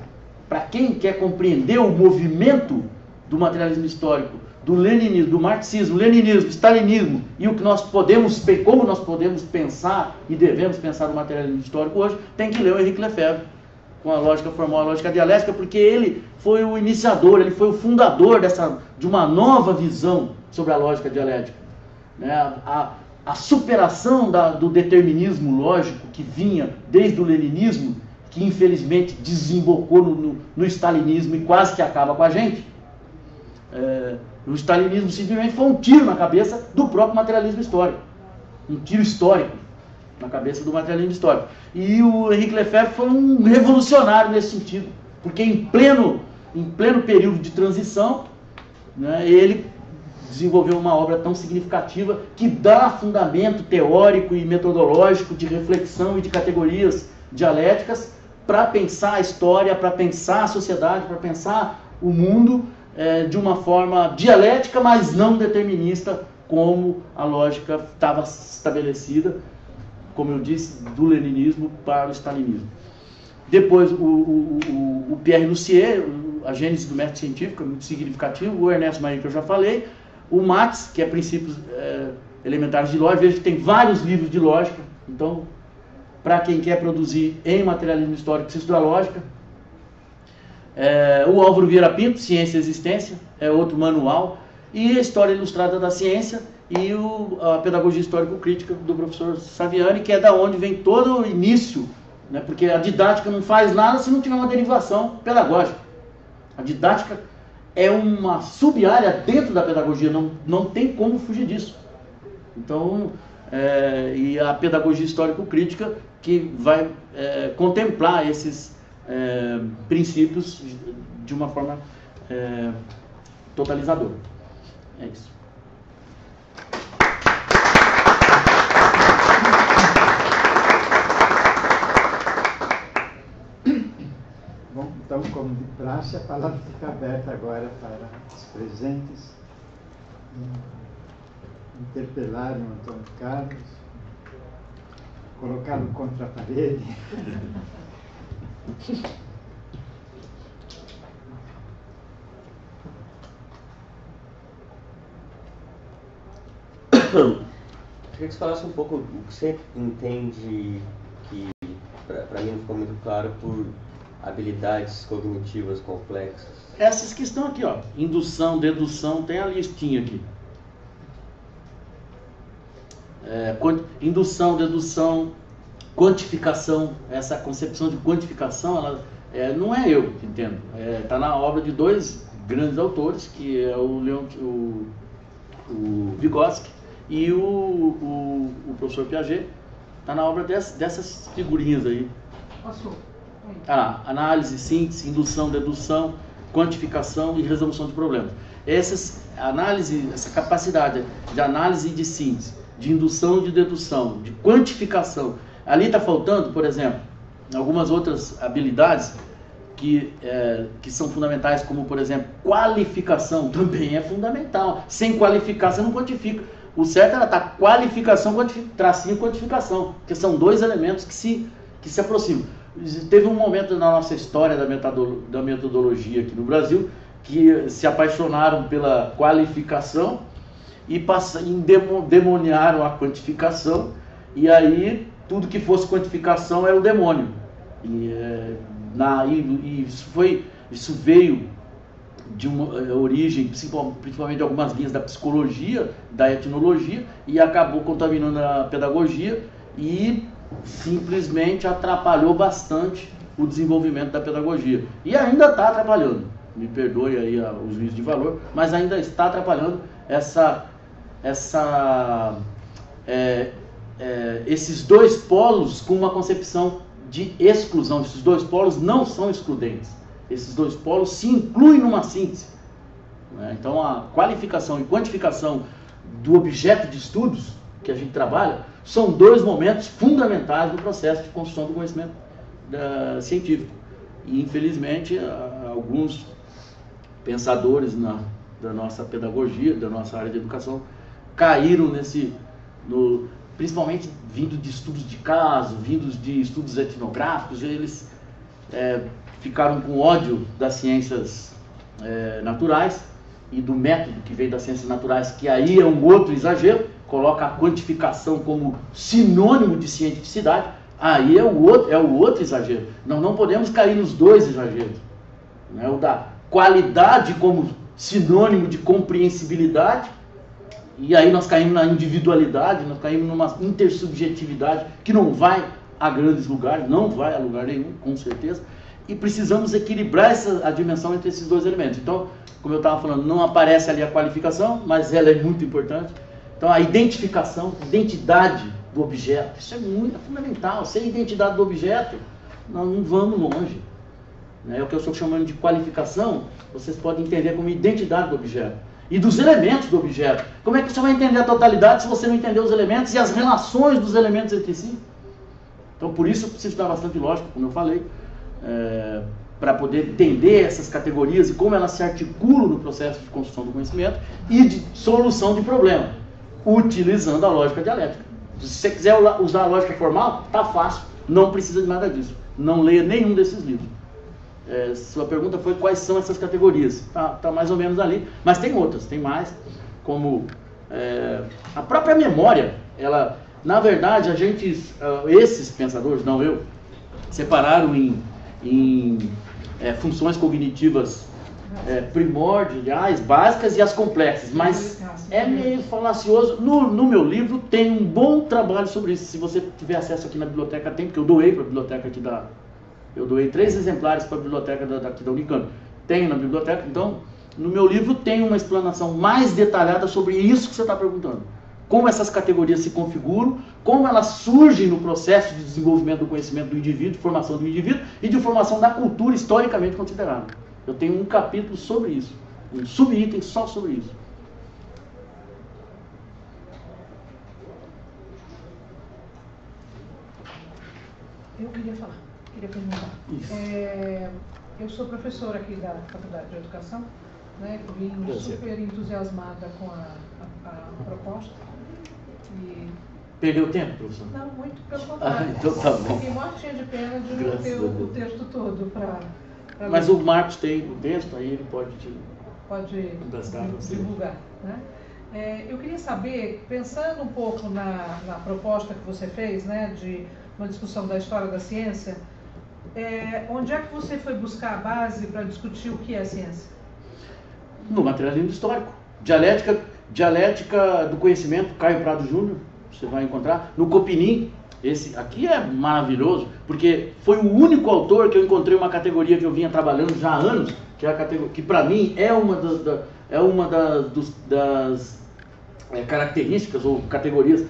Para quem quer compreender o movimento do materialismo histórico, do leninismo, do marxismo, leninismo, stalinismo e como nós podemos pensar e devemos pensar o materialismo histórico hoje, tem que ler o Henrique Lefebvre com a lógica formal, a lógica dialética, porque ele foi o iniciador, ele foi o fundador de uma nova visão sobre a lógica dialética. A superação do determinismo lógico que vinha desde o leninismo, que infelizmente desembocou no stalinismo e quase que acaba com a gente. O stalinismo simplesmente foi um tiro na cabeça do próprio materialismo histórico. Um tiro histórico na cabeça do materialismo histórico. E o Henrique Lefebvre foi um revolucionário nesse sentido, porque em pleno período de transição, ele desenvolveu uma obra tão significativa que dá fundamento teórico e metodológico de reflexão e de categorias dialéticas para pensar a história, para pensar a sociedade, para pensar o mundo de uma forma dialética, mas não determinista, como a lógica estava estabelecida, como eu disse, do leninismo para o stalinismo. Depois o Pierre Lussier, a gênese do método científico, é muito significativo. O Ernesto Maria, que eu já falei. O Max, que é Princípios Elementares de Lógica. Veja que tem vários livros de lógica, então para quem quer produzir em materialismo histórico, ciência da lógica. O Álvaro Vieira Pinto, Ciência e Existência, é outro manual, e a História Ilustrada da Ciência e a Pedagogia Histórico-Crítica do professor Saviani, que é da onde vem todo o início, né, porque a didática não faz nada se não tiver uma derivação pedagógica. A didática é uma sub-área dentro da pedagogia, não tem como fugir disso. Então, e a pedagogia histórico-crítica que vai contemplar esses princípios de uma forma totalizadora. É isso. Bom, então, como de praxe, a palavra fica aberta agora para os presentes interpelarem o Antônio Carlos, colocá-lo contra a parede. Eu queria que você falasse um pouco o que você entende, que para mim não ficou muito claro, por habilidades cognitivas complexas. Essas que estão aqui, ó, indução, dedução, tem a listinha aqui. Indução, dedução, quantificação. Essa concepção de quantificação, ela não é eu que entendo. Está na obra de dois grandes autores, que é o Vygotsky e o professor Piaget. Está na obra dessas figurinhas aí. Análise, síntese, indução, dedução, quantificação e resolução de problemas. Essa capacidade de análise e de síntese, de indução e de dedução, de quantificação. Ali está faltando, por exemplo, algumas outras habilidades que são fundamentais, como, por exemplo, qualificação também é fundamental. Sem qualificar, você não quantifica. O certo era estar qualificação, tracinho quantificação, porque são dois elementos que se aproximam. Teve um momento na nossa história da metodologia aqui no Brasil que se apaixonaram pela qualificação e demoniaram a quantificação, e aí tudo que fosse quantificação era o demônio. Isso veio de uma origem, principalmente de algumas linhas da psicologia, da etnologia, e acabou contaminando a pedagogia e simplesmente atrapalhou bastante o desenvolvimento da pedagogia. E ainda está atrapalhando, me perdoe aí o juízo de valor, mas ainda está atrapalhando esses dois polos com uma concepção de exclusão. Esses dois polos não são excludentes. Esses dois polos se incluem numa síntese. Então, a qualificação e quantificação do objeto de estudos que a gente trabalha são dois momentos fundamentais do processo de construção do conhecimento científico. E, infelizmente, alguns pensadores da nossa pedagogia, da nossa área de educação, caíram principalmente vindo de estudos de caso, vindos de estudos etnográficos. Eles ficaram com ódio das ciências naturais e do método que veio das ciências naturais, que aí é um outro exagero, coloca a quantificação como sinônimo de cientificidade. Aí é o outro exagero. Nós não podemos cair nos dois exageros, né? O da qualidade como sinônimo de compreensibilidade, e aí nós caímos na individualidade, nós caímos numa intersubjetividade que não vai a grandes lugares, não vai a lugar nenhum, com certeza. E precisamos equilibrar a dimensão entre esses dois elementos. Então, como eu estava falando, não aparece ali a qualificação, mas ela é muito importante. Então, a identificação, identidade do objeto, isso é fundamental. Sem identidade do objeto, nós não vamos longe. O que eu estou chamando de qualificação, vocês podem entender como identidade do objeto. E dos elementos do objeto. Como é que você vai entender a totalidade se você não entender os elementos e as relações dos elementos entre si? Então, por isso, eu preciso estudar bastante lógica, como eu falei, para poder entender essas categorias e como elas se articulam no processo de construção do conhecimento e de solução de problema, utilizando a lógica dialética. Se você quiser usar a lógica formal, está fácil, não precisa de nada disso. Não leia nenhum desses livros. Sua pergunta foi quais são essas categorias. Tá mais ou menos ali, mas tem outras, tem mais, como a própria memória, Na verdade, a gente, esses pensadores, não eu, separaram em funções cognitivas primordiais, básicas e as complexas, mas é meio falacioso. No meu livro tem um bom trabalho sobre isso. Se você tiver acesso aqui na biblioteca, tem, porque eu doei para a biblioteca aqui eu doei 3 exemplares para a biblioteca daqui da Unicamp. Tem na biblioteca, então no meu livro tem uma explanação mais detalhada sobre isso que você está perguntando. Como essas categorias se configuram, como elas surgem no processo de desenvolvimento do conhecimento do indivíduo, de formação do indivíduo e de formação da cultura historicamente considerada. Eu tenho um capítulo sobre isso, um subitem só sobre isso. Eu queria perguntar. Eu sou professora aqui da Faculdade de Educação, né? Vim super entusiasmada com a proposta. Perdeu tempo, professor? Não, muito pelo contrário. Então tá bom. Fiquei mortinha de pena de não ter o texto todo para... Mas o Marcos tem o texto, aí ele pode divulgar. Né? Eu queria saber, pensando um pouco na proposta que você fez, né, de uma discussão da história da ciência, onde é que você foi buscar a base para discutir o que é ciência? No materialismo histórico. Dialética do conhecimento, Caio Prado Júnior, você vai encontrar. No Copinin, esse aqui é maravilhoso, porque foi o único autor que eu encontrei uma categoria que eu vinha trabalhando já há anos, que é a categoria que para mim é uma das características ou categorias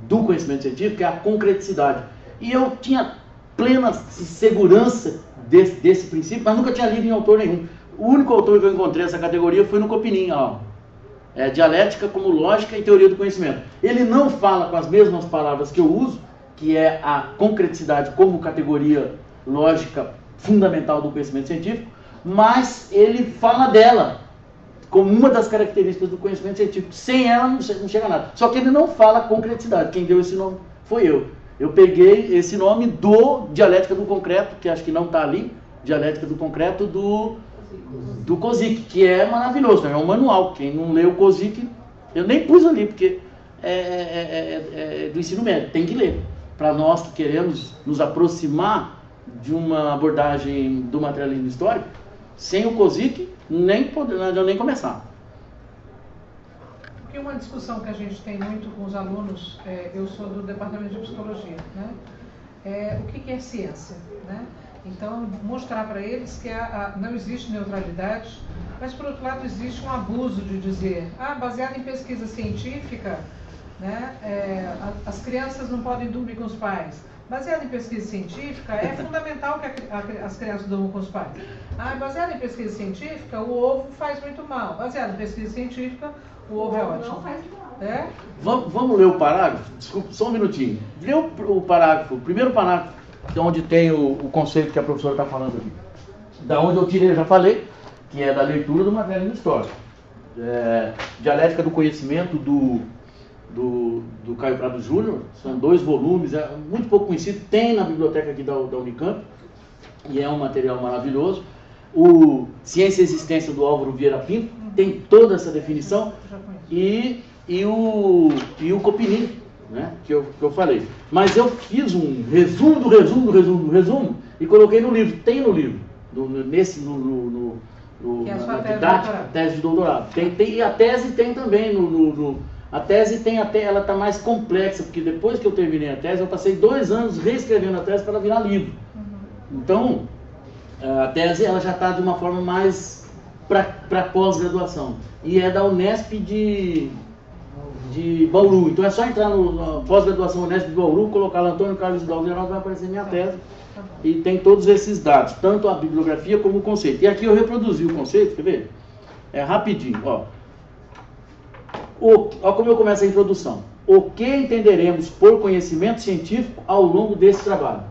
do conhecimento científico, que é a concreticidade. E eu tinha plena segurança desse princípio, mas nunca tinha lido em autor nenhum. O único autor que eu encontrei essa categoria foi no Copinin, dialética como lógica e teoria do conhecimento. Ele não fala com as mesmas palavras que eu uso, que é a concreticidade como categoria lógica fundamental do conhecimento científico, mas ele fala dela como uma das características do conhecimento científico. Sem ela não chega a nada. Só que ele não fala concreticidade. Quem deu esse nome foi eu. Eu peguei esse nome do Dialética do Concreto, que acho que não está ali, Dialética do Concreto do Kozik, que é maravilhoso, é um manual. Quem não leu o Kozik, eu nem pus ali, porque é do ensino médio, tem que ler. Para nós que queremos nos aproximar de uma abordagem do materialismo histórico, sem o Kozik, nem começar. Porque uma discussão que a gente tem muito com os alunos, eu sou do departamento de psicologia, né? O que é ciência, né? Então, mostrar para eles que não existe neutralidade, mas, por outro lado, existe um abuso de dizer, baseado em pesquisa científica, né, as crianças não podem dormir com os pais. Baseado em pesquisa científica, é fundamental que as crianças durmam com os pais. Baseado em pesquisa científica, o ovo faz muito mal. Baseado em pesquisa científica, o ovo é ótimo. Não faz mal. Vamos ler o parágrafo? Desculpa, só um minutinho. Lê o parágrafo, o primeiro parágrafo, onde tem o conceito que a professora está falando aqui. Da onde eu tirei, eu já falei, que é da leitura do materialismo histórico. Dialética do conhecimento do Caio Prado Júnior, são 2 volumes, muito pouco conhecido, tem na biblioteca aqui da Unicamp, e é um material maravilhoso. O Ciência e Existência do Álvaro Vieira Pinto, tem toda essa definição, e o Copinin, né, que eu falei. Mas eu fiz um resumo do resumo e coloquei no livro, tem no livro, na didática, tese de doutorado. E a tese tem também a tese ela está mais complexa, porque depois que eu terminei a tese, eu passei 2 anos reescrevendo a tese para ela virar livro. Então, a tese ela já está de uma forma mais para pós-graduação. E é da Unesp de Bauru. Então é só entrar na pós-graduação Unesp de Bauru, colocar lá Antônio Carlos Hidalgo Geraldo, vai aparecer minha tese. E tem todos esses dados, tanto a bibliografia como o conceito. E aqui eu reproduzi o conceito, quer ver? Rapidinho, Olha como eu começo a introdução. O que entenderemos por conhecimento científico ao longo desse trabalho?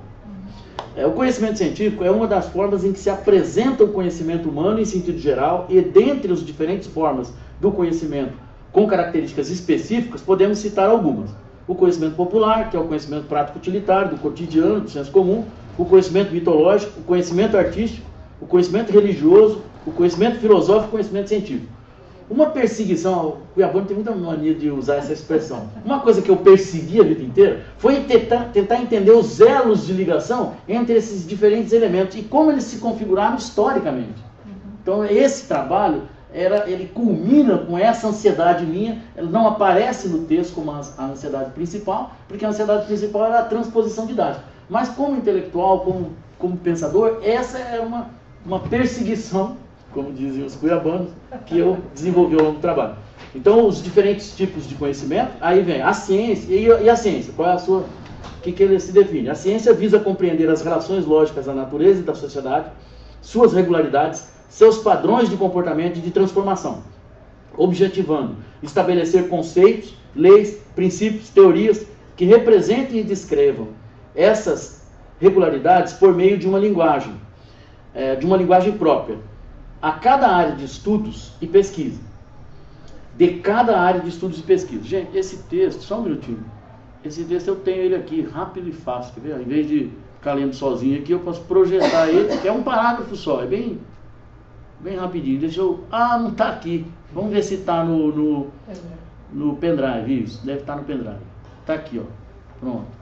O conhecimento científico é uma das formas em que se apresenta o conhecimento humano em sentido geral, e dentre as diferentes formas do conhecimento com características específicas, podemos citar algumas. O conhecimento popular, que é o conhecimento prático utilitário, do cotidiano, do senso comum, o conhecimento mitológico, o conhecimento artístico, o conhecimento religioso, o conhecimento filosófico e o conhecimento científico. Uma perseguição, o cuiabano tem muita mania de usar essa expressão. Uma coisa que eu persegui a vida inteira foi tentar entender os elos de ligação entre esses diferentes elementos e como eles se configuraram historicamente. Então esse trabalho, ele culmina com essa ansiedade minha, ela não aparece no texto como a ansiedade principal, porque a ansiedade principal era a transposição didática. Mas como intelectual, como pensador, essa é uma perseguição, como dizem os cuiabanos, que eu desenvolvi ao longo do trabalho. Então, os diferentes tipos de conhecimento, aí vem a ciência, e a ciência, qual é a sua... O que ele se define? A ciência visa compreender as relações lógicas da natureza e da sociedade, suas regularidades, seus padrões de comportamento e de transformação, objetivando estabelecer conceitos, leis, princípios, teorias que representem e descrevam essas regularidades por meio de uma linguagem própria, a cada área de estudos e pesquisa. De cada área de estudos e pesquisa. Gente, esse texto, só um minutinho. Esse texto eu tenho ele aqui, rápido e fácil. Quer ver? Em vez de ficar lendo sozinho aqui, eu posso projetar ele, que é um parágrafo só, é bem rapidinho. Deixa eu... Ah, não está aqui. Vamos ver se está no pendrive. Isso, deve estar no pendrive. Está aqui, ó. Pronto.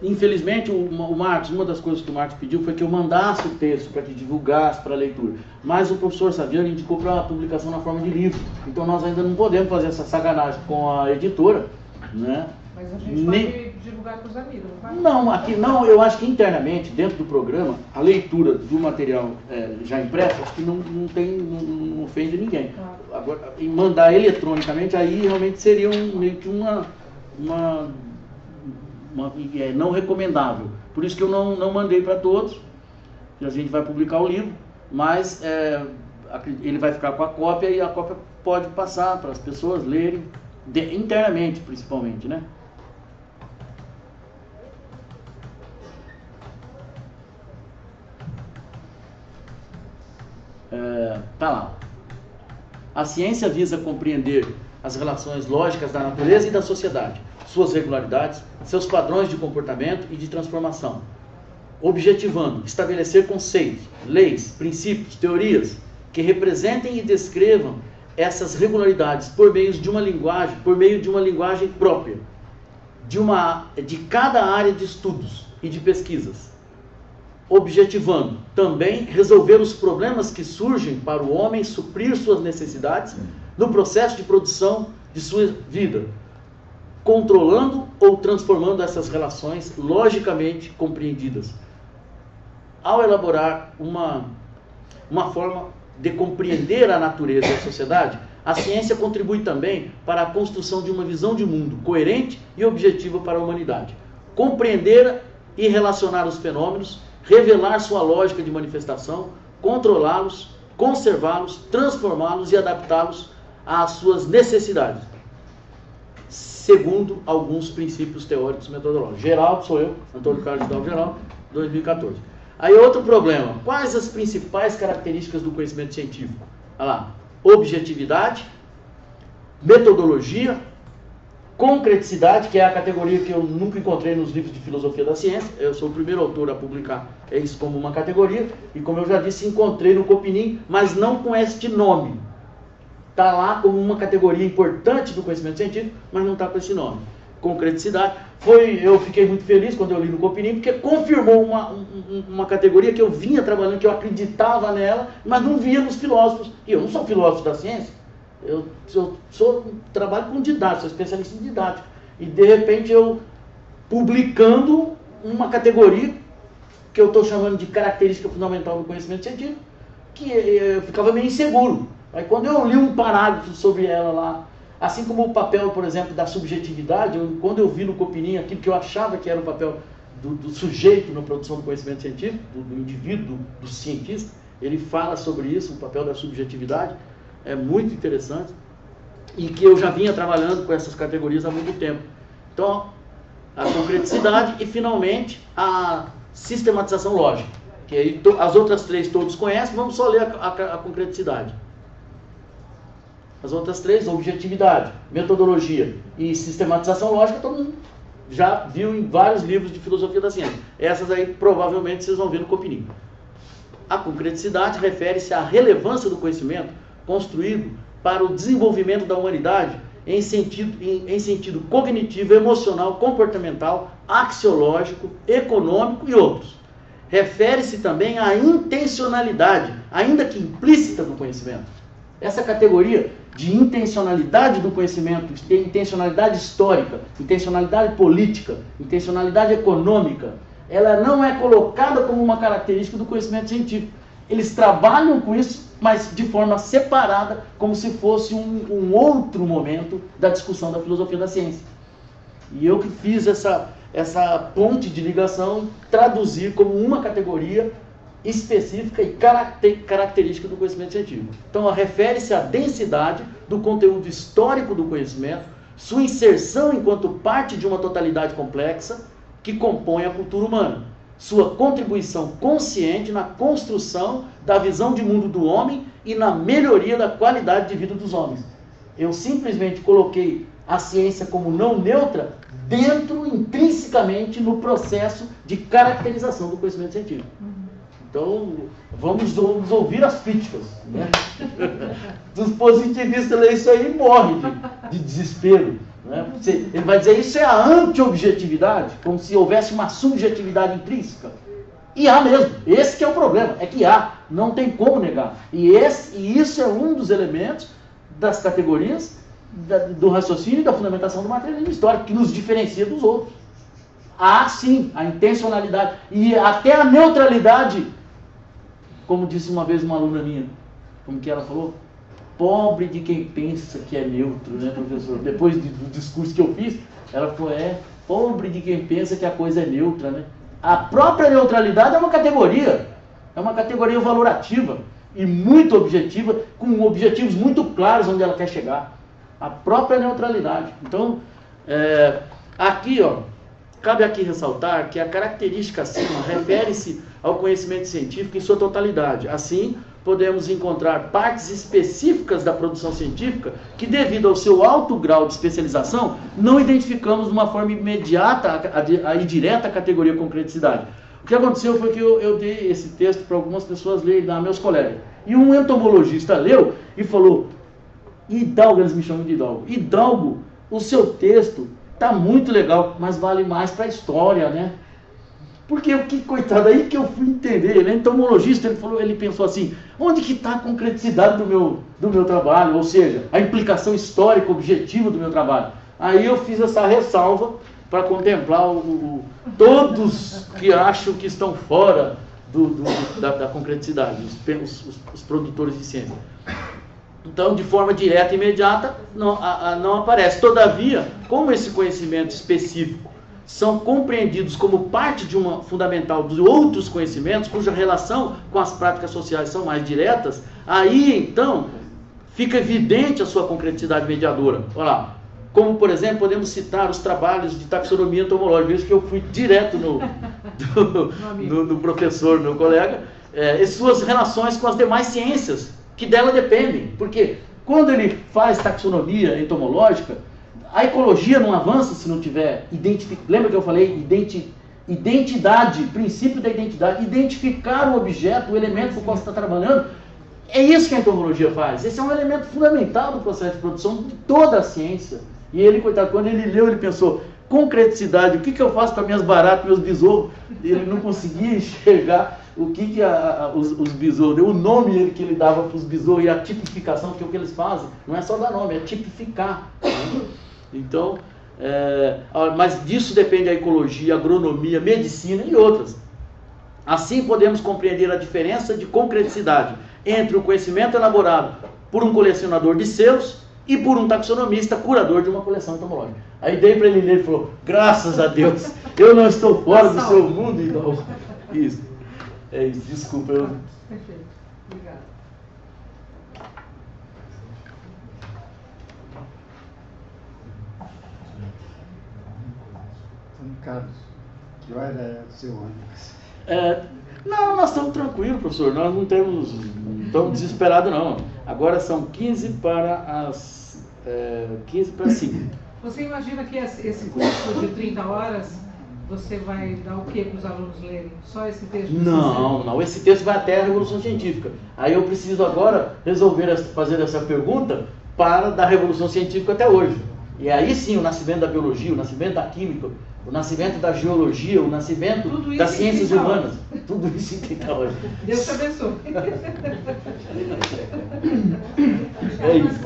Infelizmente, o Marcos, uma das coisas que o Marcos pediu foi que eu mandasse o texto para que divulgasse para a leitura. Mas o professor Saviano indicou para a publicação na forma de livro. Então nós ainda não podemos fazer essa sacanagem com a editora, né? Mas a gente pode divulgar para os amigos, não vai? Não, aqui não, eu acho que internamente, dentro do programa, a leitura do material já impresso, acho que não ofende ninguém. Claro. Agora, e mandar eletronicamente, aí realmente seria meio que uma não recomendável. Por isso que eu não mandei para todos. A gente vai publicar o livro, mas ele vai ficar com a cópia e a cópia pode passar para as pessoas lerem, internamente principalmente, né? Tá lá. A ciência visa compreender as relações lógicas da natureza e da sociedade, suas regularidades, seus padrões de comportamento e de transformação, objetivando estabelecer conceitos, leis, princípios, teorias que representem e descrevam essas regularidades por meio de uma linguagem própria, de cada área de estudos e de pesquisas, objetivando também resolver os problemas que surgem para o homem suprir suas necessidades no processo de produção de sua vida, controlando ou transformando essas relações logicamente compreendidas. Ao elaborar uma forma de compreender a natureza e a sociedade, a ciência contribui também para a construção de uma visão de mundo coerente e objetiva para a humanidade. Compreender e relacionar os fenômenos, revelar sua lógica de manifestação, controlá-los, conservá-los, transformá-los e adaptá-los às suas necessidades, segundo alguns princípios teóricos e metodológicos. Geraldo, sou eu, Antônio Carlos Dalvo Geraldo, 2014. Aí outro problema, quais as principais características do conhecimento científico? Olha lá, objetividade, metodologia, concreticidade, que é a categoria que eu nunca encontrei nos livros de filosofia da ciência. Eu sou o primeiro autor a publicar isso como uma categoria, e como eu já disse, encontrei no Copinim, mas não com este nome. Está lá como uma categoria importante do conhecimento científico, mas não está com esse nome. Concreticidade. Eu fiquei muito feliz quando eu li no Copinim, porque confirmou uma categoria que eu vinha trabalhando, que eu acreditava nela, mas não via nos filósofos. E eu não sou filósofo da ciência. Eu trabalho com didática, sou especialista em didática. E de repente eu, publicando uma categoria que eu estou chamando de característica fundamental do conhecimento científico, que eu ficava meio inseguro. Aí quando eu li um parágrafo sobre ela lá, assim como o papel, por exemplo, da subjetividade, quando eu vi no Copinim aquilo que eu achava que era o papel do sujeito na produção do conhecimento científico, do indivíduo, do cientista, ele fala sobre isso, o papel da subjetividade. É muito interessante, e que eu já vinha trabalhando com essas categorias há muito tempo. Então, a concreticidade e, finalmente, a sistematização lógica, que aí as outras três todos conhecem, vamos só ler a concreticidade. As outras três, objetividade, metodologia e sistematização lógica, todo mundo já viu em vários livros de filosofia da ciência. Essas aí provavelmente vocês vão ver no Copini. A concreticidade refere-se à relevância do conhecimento construído para o desenvolvimento da humanidade em sentido cognitivo, emocional, comportamental, axiológico, econômico e outros. Refere-se também à intencionalidade, ainda que implícita, do conhecimento. Essa categoria de intencionalidade do conhecimento, intencionalidade histórica, intencionalidade política, intencionalidade econômica, ela não é colocada como uma característica do conhecimento científico. Eles trabalham com isso, mas de forma separada, como se fosse um outro momento da discussão da filosofia da ciência. E eu que fiz essa ponte de ligação, traduzir como uma categoria específica e característica do conhecimento científico. Então, ela refere-se à densidade do conteúdo histórico do conhecimento, sua inserção enquanto parte de uma totalidade complexa que compõe a cultura humana, sua contribuição consciente na construção da visão de mundo do homem e na melhoria da qualidade de vida dos homens. Eu simplesmente coloquei a ciência como não neutra dentro, intrinsecamente, no processo de caracterização do conhecimento científico. Então, vamos ouvir as críticas, né? Dos positivistas, isso aí morre de desespero, né? Ele vai dizer, isso é a anti-objetividade, como se houvesse uma subjetividade intrínseca. E há mesmo, esse que é o problema, é que há, não tem como negar. E isso é um dos elementos das categorias do raciocínio e da fundamentação do materialismo histórico, que nos diferencia dos outros. Há sim a intencionalidade e até a neutralidade, como disse uma vez uma aluna minha, como que ela falou? Pobre de quem pensa que é neutro, né, professor? Depois do discurso que eu fiz, ela falou, pobre de quem pensa que a coisa é neutra, né? A própria neutralidade é uma categoria valorativa e muito objetiva, com objetivos muito claros onde ela quer chegar. A própria neutralidade. Então, aqui, cabe aqui ressaltar que a característica acima refere-se ao conhecimento científico em sua totalidade. Assim, podemos encontrar partes específicas da produção científica que, devido ao seu alto grau de especialização, não identificamos de uma forma imediata a indireta categoria concreticidade. O que aconteceu foi que eu dei esse texto para algumas pessoas lerem, meus colegas. E um entomologista leu e falou, Hidalgo, eles me chamam de Hidalgo. Hidalgo, o seu texto está muito legal, mas vale mais para a história, né? Porque, coitado, aí que eu fui entender, ele é entomologista, ele pensou assim, onde que está a concreticidade do meu trabalho, ou seja, a implicação histórica, objetiva do meu trabalho. Aí eu fiz essa ressalva para contemplar todos que acham que estão fora da concreticidade, os produtores de ciência. Então, de forma direta e imediata, não aparece. Todavia, como esse conhecimento específico são compreendidos como parte de uma fundamental de outros conhecimentos, cuja relação com as práticas sociais são mais diretas, aí, então, fica evidente a sua concreticidade mediadora. Olha lá, como, por exemplo, podemos citar os trabalhos de taxonomia entomológica, veja que eu fui direto no professor, meu colega, e suas relações com as demais ciências, que dela dependem. Porque quando ele faz taxonomia entomológica, a ecologia não avança se não tiver lembra que eu falei identidade, princípio da identidade, identificar o objeto, o elemento com o qual você está trabalhando. É isso que a entomologia faz. Esse é um elemento fundamental do processo de produção de toda a ciência. E ele, coitado, quando ele leu, ele pensou, concreticidade, o que eu faço com as minhas baratas, meus besouros? Ele não conseguia enxergar o que os besouros, o nome que ele dava para os besouros e a tipificação, que é o que eles fazem. Não é só dar nome, é tipificar. Então, mas disso depende a ecologia, a agronomia, medicina e outras. Assim podemos compreender a diferença de concreticidade entre o conhecimento elaborado por um colecionador de selos e por um taxonomista curador de uma coleção entomológica. Aí dei para ele ler e falou, graças a Deus, eu não estou fora do seu mundo, então. Isso. É isso, desculpa. Perfeito, obrigada. Carlos, que hora é o seu ônibus? Não, nós estamos tranquilos, professor. Nós não estamos desesperados, não. Agora são 15 para 5. Você imagina que esse curso de 30 horas, você vai dar o que para os alunos lerem? Só esse texto? Não. Esse texto vai até a Revolução Científica. Aí eu preciso agora fazer essa pergunta da Revolução Científica até hoje. E aí sim, o nascimento da biologia, o nascimento da química, o nascimento da geologia, o nascimento das ciências humanas. Tudo isso em 30 horas. Deus te abençoe. É isso.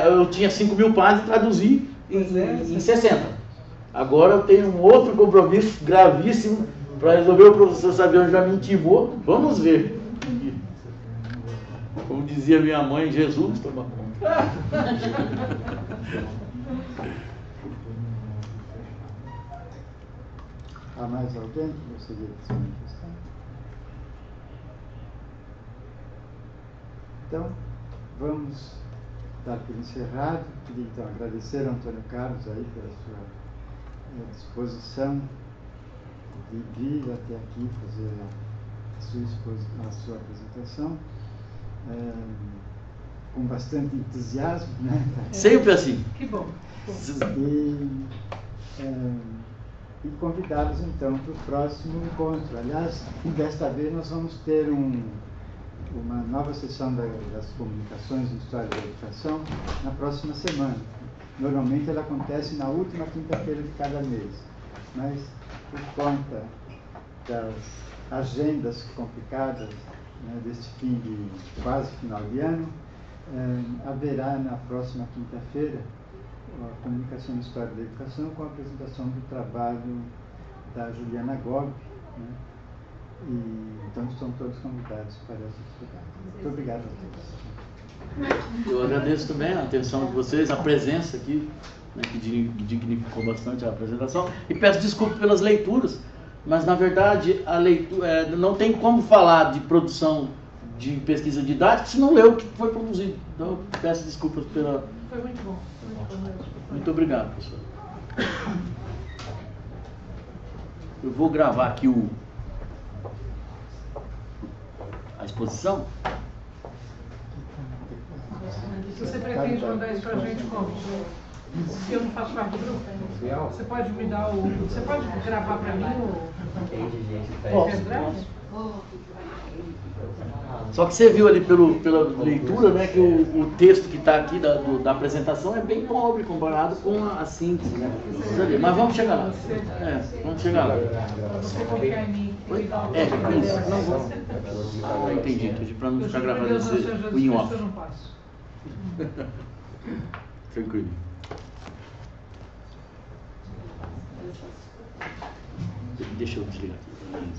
Eu tinha 5.000 páginas e traduzi em 60. Agora eu tenho um outro compromisso gravíssimo para resolver. O professor Saviano já me intimou. Vamos ver. Como dizia minha mãe, Jesus toma conta. Há mais alguém que gostaria de se manifestar? Então, vamos dar por encerrado. Queria então agradecer ao Antônio Carlos aí pela sua disposição de vir até aqui fazer a sua apresentação. Com bastante entusiasmo, né? Sempre assim. Que bom. E convidá-los então para o próximo encontro. Aliás, desta vez nós vamos ter uma nova sessão das comunicações de História da Educação na próxima semana. Normalmente ela acontece na última quinta-feira de cada mês, mas por conta das agendas complicadas, né, deste fim de quase final de ano, haverá na próxima quinta-feira a comunicação de História da Educação com a apresentação do trabalho da Juliana Gobi, né? Então estão todos convidados para essa atividade. Muito obrigado a todos. Eu agradeço também a atenção de vocês, a presença aqui, né, que dignificou bastante a apresentação, e peço desculpa pelas leituras, mas na verdade a leitura não tem como falar de produção de pesquisa didática se não leu o que foi produzido. Então eu peço desculpas pela... Foi muito bom. Muito obrigado, professor. Eu vou gravar aqui a exposição. Você pretende mandar isso para a gente como? Se eu não faço parte do grupo? Você pode me dar Você pode gravar para mim o pendrive? Só que você viu ali pela leitura, né, que o texto que está aqui da apresentação é bem pobre comparado com a síntese, né? Mas vamos chegar lá. Vamos chegar lá. Você confiar em mim? Isso. Não vou. Entendi. Para não ficar gravando o in-off. Eu não passo. Tranquilo. Deixa eu desligar aqui.